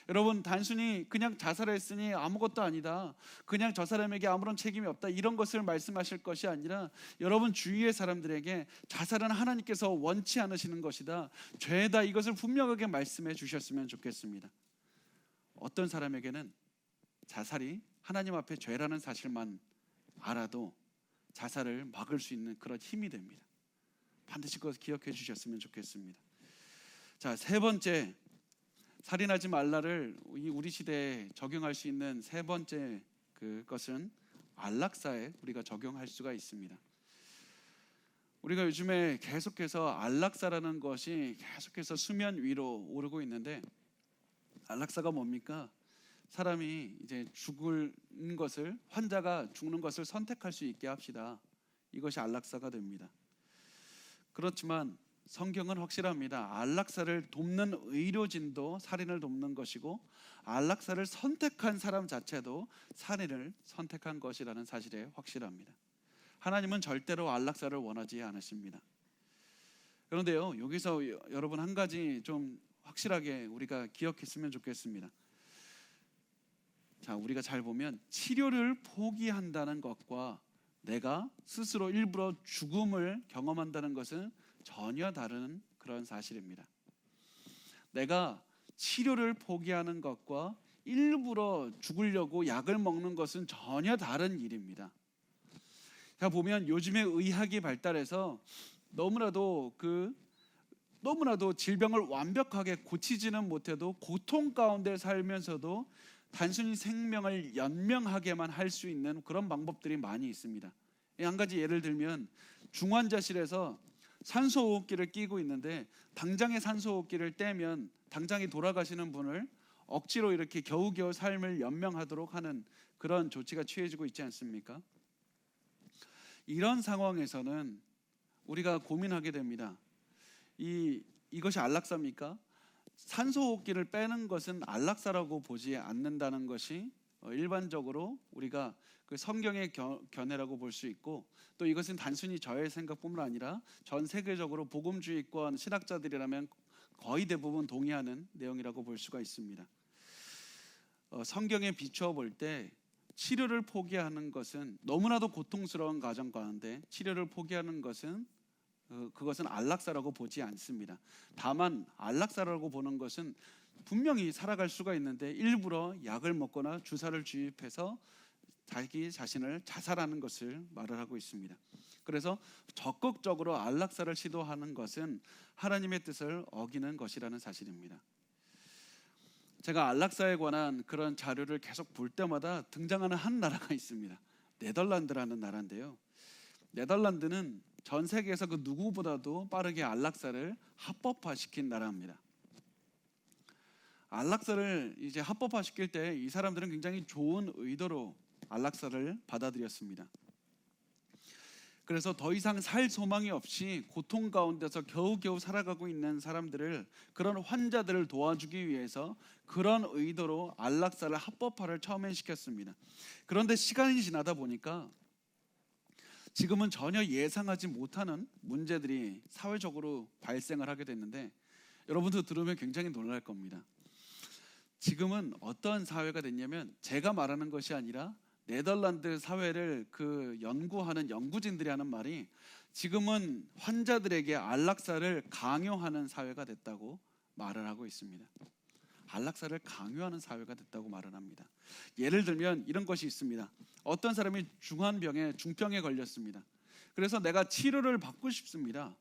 여러분, 단순히 그냥 자살했으니 아무것도 아니다, 그냥 저 사람에게 아무런 책임이 없다, 이런 것을 말씀하실 것이 아니라, 여러분 주위의 사람들에게 자살은 하나님께서 원치 않으시는 것이다, 죄다, 이것을 분명하게 말씀해 주셨으면 좋겠습니다. 어떤 사람에게는 자살이 하나님 앞에 죄라는 사실만 알아도 자살을 막을 수 있는 그런 힘이 됩니다. 반드시 그것 기억해 주셨으면 좋겠습니다. 자, 세 번째, 살인하지 말라를 우리 시대에 적용할 수 있는 세 번째 그것은 안락사에 우리가 적용할 수가 있습니다. 우리가 요즘에 계속해서 안락사라는 것이 계속해서 수면 위로 오르고 있는데, 안락사가 뭡니까? 사람이 이제 환자가 죽는 것을 선택할 수 있게 합시다. 이것이 안락사가 됩니다. 그렇지만 성경은 확실합니다. 안락사를 돕는 의료진도 살인을 돕는 것이고, 안락사를 선택한 사람 자체도 살인을 선택한 것이라는 사실에 확실합니다. 하나님은 절대로 안락사를 원하지 않으십니다. 그런데요, 여기서 여러분 한 가지 좀 확실하게 우리가 기억했으면 좋겠습니다. 자, 우리가 잘 보면 치료를 포기한다는 것과 내가 스스로 일부러 죽음을 경험한다는 것은 전혀 다른 그런 사실입니다. 내가 치료를 포기하는 것과 일부러 죽으려고 약을 먹는 것은 전혀 다른 일입니다. 자, 보면 요즘에 의학이 발달해서 너무나도 그 너무나도 질병을 완벽하게 고치지는 못해도 고통 가운데 살면서도 단순히 생명을 연명하게만 할 수 있는 그런 방법들이 많이 있습니다. 한 가지 예를 들면 중환자실에서 산소호흡기를 끼고 있는데 당장에 산소호흡기를 떼면 당장에 돌아가시는 분을 억지로 이렇게 겨우겨우 삶을 연명하도록 하는 그런 조치가 취해지고 있지 않습니까? 이런 상황에서는 우리가 고민하게 됩니다. 이것이 안락사입니까? 산소호흡기를 빼는 것은 안락사라고 보지 않는다는 것이 일반적으로 우리가 그 성경의 견해라고 볼 수 있고, 또 이것은 단순히 저의 생각뿐만 아니라 전 세계적으로 복음주의권 신학자들이라면 거의 대부분 동의하는 내용이라고 볼 수가 있습니다. 성경에 비추어 볼 때 치료를 포기하는 것은, 너무나도 고통스러운 가정 가운데 치료를 포기하는 것은 그것은 안락사라고 보지 않습니다. 다만 안락사라고 보는 것은 분명히 살아갈 수가 있는데 일부러 약을 먹거나 주사를 주입해서 자기 자신을 자살하는 것을 말을 하고 있습니다. 그래서 적극적으로 안락사를 시도하는 것은 하나님의 뜻을 어기는 것이라는 사실입니다. 제가 안락사에 관한 그런 자료를 계속 볼 때마다 등장하는 한 나라가 있습니다. 네덜란드라는 나라인데요. 네덜란드는 전 세계에서 그 누구보다도 빠르게 안락사를 합법화시킨 나라입니다. 안락사를 이제 합법화시킬 때 이 사람들은 굉장히 좋은 의도로 안락사를 받아들였습니다. 그래서 더 이상 살 소망이 없이 고통 가운데서 겨우겨우 살아가고 있는 사람들을, 그런 환자들을 도와주기 위해서 그런 의도로 안락사를 합법화를 처음엔 시켰습니다. 그런데 시간이 지나다 보니까 지금은 전혀 예상하지 못하는 문제들이 사회적으로 발생을 하게 됐는데, 여러분도 들으면 굉장히 놀랄 겁니다. 지금은 어떤 사회가 됐냐면, 제가 말하는 것이 아니라 네덜란드 사회를 연구하는 연구진들이 하는 말이, 지금은 환자들에게 안락사를 강요하는 사회가 됐다고 말을 하고 있습니다. 안락사를 강요하는 사회가 됐다고 말을 합니다. 예를 들면 이런 것이 있습니다. 어떤 사람이 중병에 걸렸습니다. 그래서 내가 치료를 받고 싶습니다.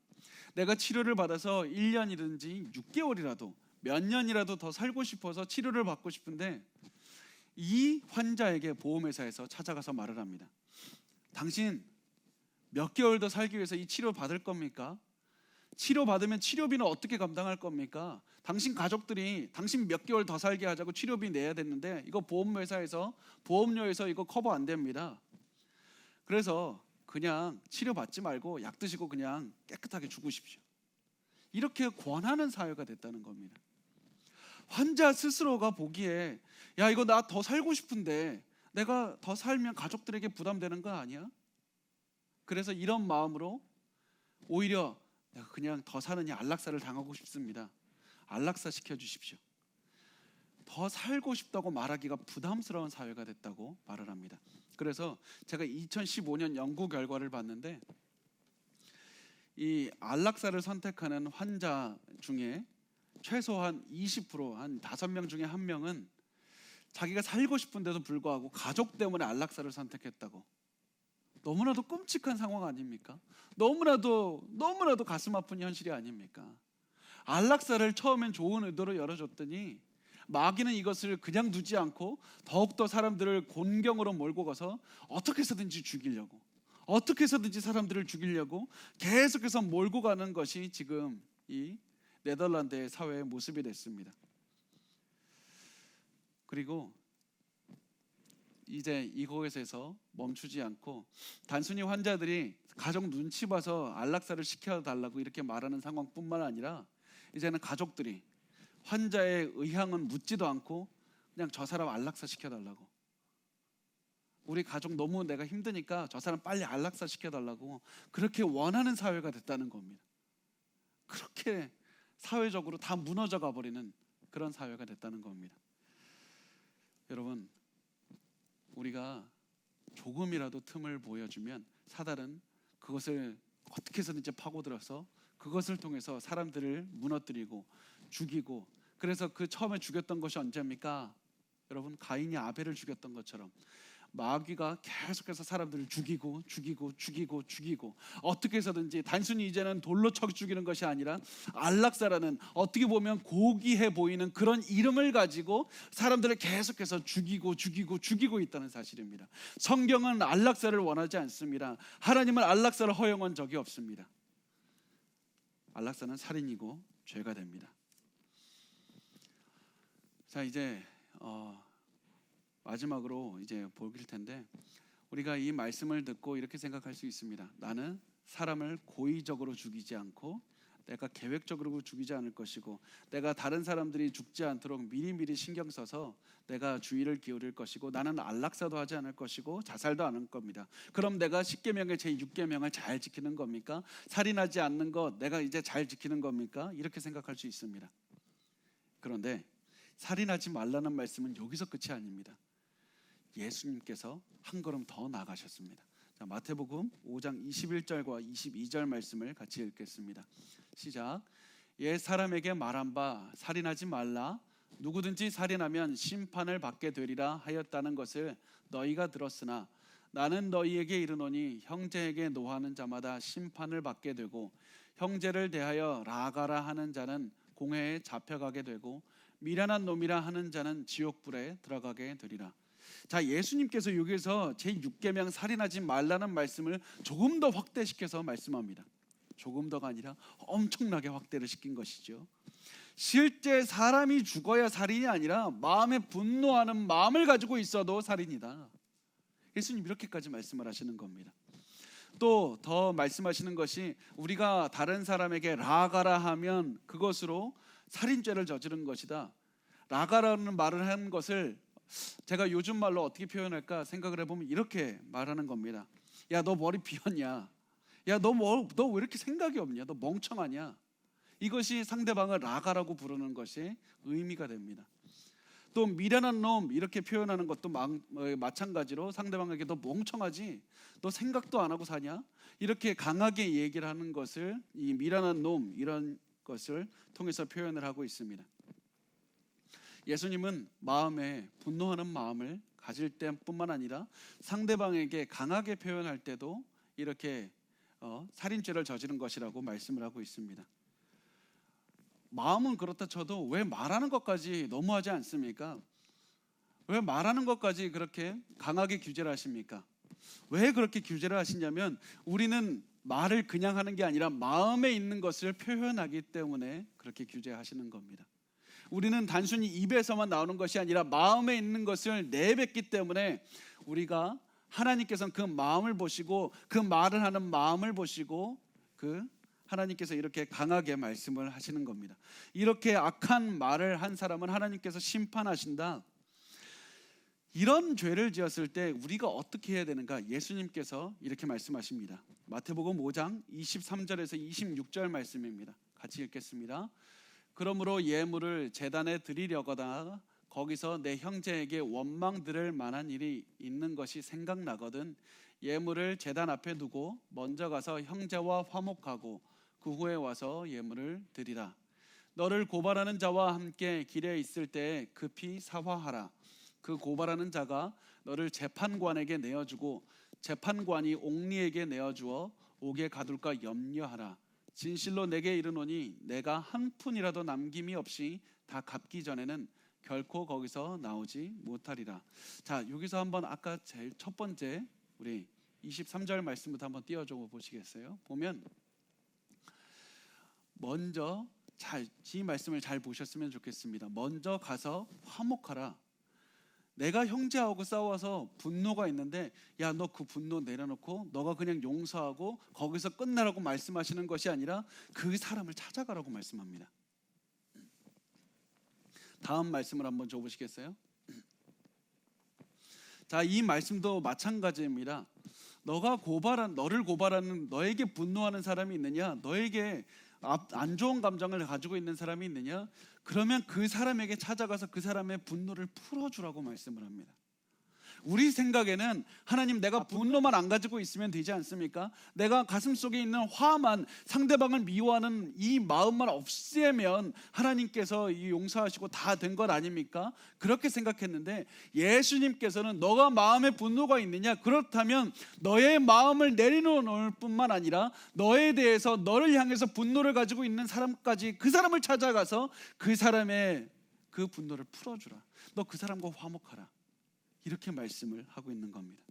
내가 치료를 받아서 1년이든지 6개월이라도 몇 년이라도 더 살고 싶어서 치료를 받고 싶은데, 이 환자에게 보험회사에서 찾아가서 말을 합니다. 당신 몇 개월 더 살기 위해서 이 치료 받을 겁니까? 치료 받으면 치료비는 어떻게 감당할 겁니까? 당신 가족들이 당신 몇 개월 더 살게 하자고 치료비 내야 되는데 이거 보험회사에서 보험료에서 이거 커버 안 됩니다. 그래서 그냥 치료 받지 말고 약 드시고 그냥 깨끗하게 죽으십시오. 이렇게 권하는 사회가 됐다는 겁니다. 환자 스스로가 보기에, 야, 이거 나 더 살고 싶은데 내가 더 살면 가족들에게 부담되는 거 아니야? 그래서 이런 마음으로 오히려 내가 그냥 더 사느니 안락사를 당하고 싶습니다. 안락사 시켜주십시오. 더 살고 싶다고 말하기가 부담스러운 사회가 됐다고 말을 합니다. 그래서 제가 2015년 연구 결과를 봤는데, 이 안락사를 선택하는 환자 중에 최소한 20%, 한 5명 중에 1명은 자기가 살고 싶은데도 불구하고 가족 때문에 안락사를 선택했다고. 너무나도 끔찍한 상황 아닙니까? 너무나도 가슴 아픈 현실이 아닙니까? 안락사를 처음엔 좋은 의도로 열어줬더니 마귀는 이것을 그냥 두지 않고 더욱더 사람들을 곤경으로 몰고 가서 어떻게 해서든지 죽이려고, 어떻게 해서든지 사람들을 죽이려고 계속해서 몰고 가는 것이 지금 이 네덜란드의 사회의 모습이 됐습니다. 그리고 이제 이곳에서 멈추지 않고 단순히 환자들이 가족 눈치 봐서 안락사를 시켜달라고 이렇게 말하는 상황뿐만 아니라, 이제는 가족들이 환자의 의향은 묻지도 않고 그냥 저 사람 안락사 시켜달라고, 우리 가족 너무 내가 힘드니까 저 사람 빨리 안락사 시켜달라고 그렇게 원하는 사회가 됐다는 겁니다. 그렇게 사회적으로 다 무너져 가버리는 그런 사회가 됐다는 겁니다. 여러분, 우리가 조금이라도 틈을 보여주면 사단은 그것을 어떻게 해서든지 파고들어서 그것을 통해서 사람들을 무너뜨리고 죽이고, 그래서 그 처음에 죽였던 것이 언제입니까? 여러분, 가인이 아벨을 죽였던 것처럼 마귀가 계속해서 사람들을 죽이고 어떻게 해서든지 단순히 이제는 돌로 쳐 죽이는 것이 아니라 안락사라는 어떻게 보면 고귀해 보이는 그런 이름을 가지고 사람들을 계속해서 죽이고 있다는 사실입니다. 성경은 안락사를 원하지 않습니다. 하나님은 안락사를 허용한 적이 없습니다. 안락사는 살인이고 죄가 됩니다. 자, 이제 마지막으로 이제 볼 텐데, 우리가 이 말씀을 듣고 이렇게 생각할 수 있습니다. 나는 사람을 고의적으로 죽이지 않고 내가 계획적으로 죽이지 않을 것이고, 내가 다른 사람들이 죽지 않도록 미리미리 신경 써서 내가 주의를 기울일 것이고, 나는 안락사도 하지 않을 것이고 자살도 안 할 겁니다. 그럼 내가 10계명의 제6계명을 잘 지키는 겁니까? 살인하지 않는 것 내가 이제 잘 지키는 겁니까? 이렇게 생각할 수 있습니다. 그런데 살인하지 말라는 말씀은 여기서 끝이 아닙니다. 예수님께서 한 걸음 더 나가셨습니다. 자, 마태복음 5장 21절과 22절 말씀을 같이 읽겠습니다. 시작. 옛 사람에게 말한 바 살인하지 말라, 누구든지 살인하면 심판을 받게 되리라 하였다는 것을 너희가 들었으나 나는 너희에게 이르노니 형제에게 노하는 자마다 심판을 받게 되고, 형제를 대하여 라가라 하는 자는 공회에 잡혀가게 되고, 미련한 놈이라 하는 자는 지옥불에 들어가게 되리라. 자, 예수님께서 여기서 제6계명 살인하지 말라는 말씀을 조금 더 확대시켜서 말씀합니다. 조금 더가 아니라 엄청나게 확대를 시킨 것이죠. 실제 사람이 죽어야 살인이 아니라 마음에 분노하는 마음을 가지고 있어도 살인이다. 예수님 이렇게까지 말씀을 하시는 겁니다. 또 더 말씀하시는 것이, 우리가 다른 사람에게 라가라 하면 그것으로 살인죄를 저지른 것이다. 라가라는 말을 한 것을 제가 요즘 말로 어떻게 표현할까 생각을 해보면 이렇게 말하는 겁니다. 야, 너 머리 비었냐? 야, 너 왜 이렇게 생각이 없냐? 너 멍청하냐? 이것이 상대방을 라가라고 부르는 것이 의미가 됩니다. 또 미련한 놈 이렇게 표현하는 것도 마찬가지로 상대방에게 너 멍청하지? 너 생각도 안 하고 사냐? 이렇게 강하게 얘기를 하는 것을 이 미련한 놈 이런 것을 통해서 표현을 하고 있습니다. 예수님은 마음에 분노하는 마음을 가질 때뿐만 아니라 상대방에게 강하게 표현할 때도 이렇게 살인죄를 저지른 것이라고 말씀을 하고 있습니다. 마음은 그렇다 쳐도 왜 말하는 것까지 너무하지 않습니까? 왜 말하는 것까지 그렇게 강하게 규제를 하십니까? 왜 그렇게 규제를 하시냐면, 우리는 말을 그냥 하는 게 아니라 마음에 있는 것을 표현하기 때문에 그렇게 규제하시는 겁니다. 우리는 단순히 입에서만 나오는 것이 아니라 마음에 있는 것을 내뱉기 때문에 우리가 하나님께서는 그 마음을 보시고 그 말을 하는 마음을 보시고 하나님께서 이렇게 강하게 말씀을 하시는 겁니다. 이렇게 악한 말을 한 사람은 하나님께서 심판하신다. 이런 죄를 지었을 때 우리가 어떻게 해야 되는가? 예수님께서 이렇게 말씀하십니다. 마태복음 5장 23절에서 26절 말씀입니다. 같이 읽겠습니다. 그러므로 예물을 제단에 드리려거나 거기서 내 형제에게 원망 들을 만한 일이 있는 것이 생각나거든 예물을 제단 앞에 두고 먼저 가서 형제와 화목하고 그 후에 와서 예물을 드리라. 너를 고발하는 자와 함께 길에 있을 때 급히 사화하라. 그 고발하는 자가 너를 재판관에게 내어주고 재판관이 옥리에게 내어주어 옥에 가둘까 염려하라. 진실로 내게 이르노니 내가 한 푼이라도 남김이 없이 다 갚기 전에는 결코 거기서 나오지 못하리라. 자, 여기서 한번 아까 제일 첫 번째 우리 23절 말씀부터 한번 띄워줘 보시겠어요? 보면 먼저 이 말씀을 잘 보셨으면 좋겠습니다. 먼저 가서 화목하라. 내가 형제하고 싸워서 분노가 있는데, 야, 너 그 분노 내려놓고 너가 그냥 용서하고 거기서 끝나라고 말씀하시는 것이 아니라 그 사람을 찾아가라고 말씀합니다. 다음 말씀을 한번 줘보시겠어요? 자, 이 말씀도 마찬가지입니다. 너를 고발하는, 너에게 분노하는 사람이 있느냐? 너에게 안 좋은 감정을 가지고 있는 사람이 있느냐? 그러면 그 사람에게 찾아가서 그 사람의 분노를 풀어주라고 말씀을 합니다. 우리 생각에는 하나님 내가 분노만 안 가지고 있으면 되지 않습니까? 내가 가슴속에 있는 화만, 상대방을 미워하는 이 마음만 없애면 하나님께서 이 용서하시고 다 된 것 아닙니까? 그렇게 생각했는데 예수님께서는 너가 마음에 분노가 있느냐? 그렇다면 너의 마음을 내려놓을 뿐만 아니라 너에 대해서 너를 향해서 분노를 가지고 있는 사람까지 그 사람을 찾아가서 그 사람의 그 분노를 풀어주라. 너 그 사람과 화목하라. 이렇게 말씀을 하고 있는 겁니다.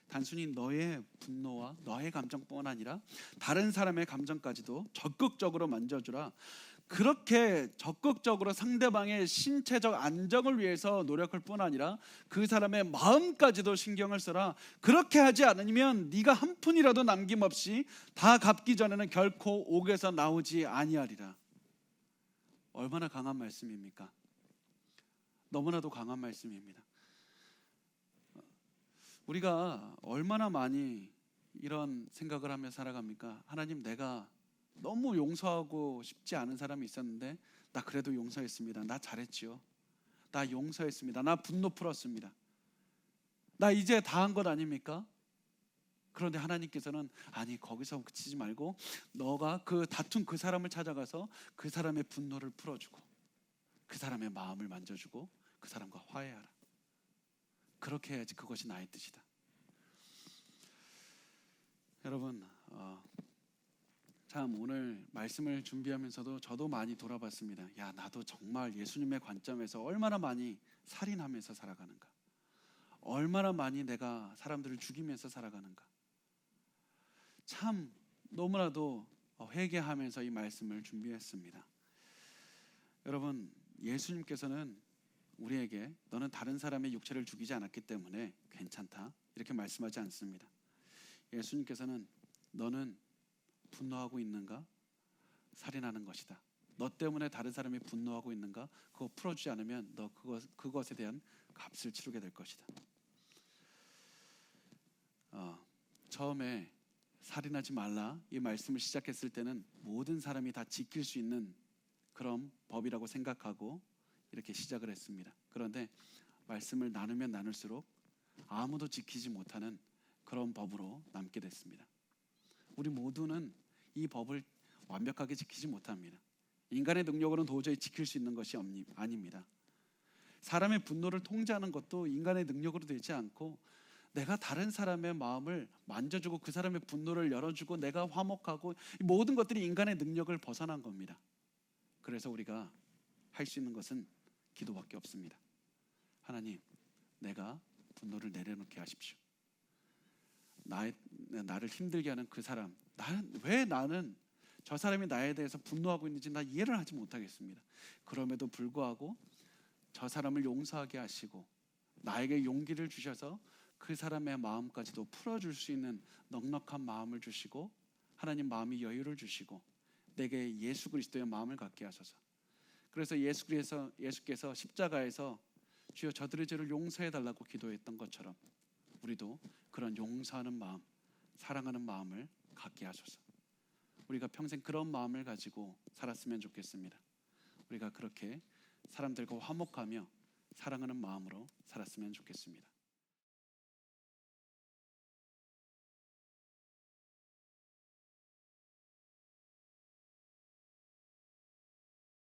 단순히 너의 분노와 너의 감정뿐만 아니라 다른 사람의 감정까지도 적극적으로 만져주라. 그렇게 적극적으로 상대방의 신체적 안정을 위해서 노력할 뿐 아니라 그 사람의 마음까지도 신경을 써라. 그렇게 하지 않으면 네가 한 푼이라도 남김없이 다 갚기 전에는 결코 옥에서 나오지 아니하리라. 얼마나 강한 말씀입니까? 너무나도 강한 말씀입니다. 우리가 얼마나 많이 이런 생각을 하며 살아갑니까? 하나님, 내가 너무 용서하고 싶지 않은 사람이 있었는데 나 그래도 용서했습니다. 나 잘했지요. 나 용서했습니다. 나 분노 풀었습니다. 나 이제 다 한 것 아닙니까? 그런데 하나님께서는 아니, 거기서 그치지 말고 너가 그 다툰 그 사람을 찾아가서 그 사람의 분노를 풀어주고 그 사람의 마음을 만져주고 그 사람과 화해하라. 그렇게 해야지 그것이 나의 뜻이다. 여러분, 참 오늘 말씀을 준비하면서도 저도 많이 돌아봤습니다. 야, 나도 정말 예수님의 관점에서 얼마나 많이 살인하면서 살아가는가, 얼마나 많이 내가 사람들을 죽이면서 살아가는가. 참 너무나도 회개하면서 이 말씀을 준비했습니다. 여러분, 예수님께서는 우리에게 너는 다른 사람의 육체를 죽이지 않았기 때문에 괜찮다 이렇게 말씀하지 않습니다. 예수님께서는 너는 분노하고 있는가? 살인하는 것이다. 너 때문에 다른 사람이 분노하고 있는가? 그거 풀어주지 않으면 너 그것에 대한 값을 치르게 될 것이다. 처음에 살인하지 말라 이 말씀을 시작했을 때는 모든 사람이 다 지킬 수 있는 그런 법이라고 생각하고 이렇게 시작을 했습니다. 그런데 말씀을 나누면 나눌수록 아무도 지키지 못하는 그런 법으로 남게 됐습니다. 우리 모두는 이 법을 완벽하게 지키지 못합니다. 인간의 능력으로는 도저히 지킬 수 있는 것이 아닙니다. 사람의 분노를 통제하는 것도 인간의 능력으로 되지 않고 내가 다른 사람의 마음을 만져주고 그 사람의 분노를 열어주고 내가 화목하고 이 모든 것들이 인간의 능력을 벗어난 겁니다. 그래서 우리가 할 수 있는 것은 기도밖에 없습니다. 하나님, 내가 분노를 내려놓게 하십시오. 나를 힘들게 하는 그 사람, 왜 나는 저 사람이 나에 대해서 분노하고 있는지 나 이해를 하지 못하겠습니다. 그럼에도 불구하고 저 사람을 용서하게 하시고 나에게 용기를 주셔서 그 사람의 마음까지도 풀어줄 수 있는 넉넉한 마음을 주시고 하나님 마음이 여유를 주시고 내게 예수 그리스도의 마음을 갖게 하소서. 그래서 예수께서 십자가에서 주여 저들의 죄를 용서해 달라고 기도했던 것처럼 우리도 그런 용서하는 마음, 사랑하는 마음을 갖게 하소서. 우리가 평생 그런 마음을 가지고 살았으면 좋겠습니다. 우리가 그렇게 사람들과 화목하며 사랑하는 마음으로 살았으면 좋겠습니다.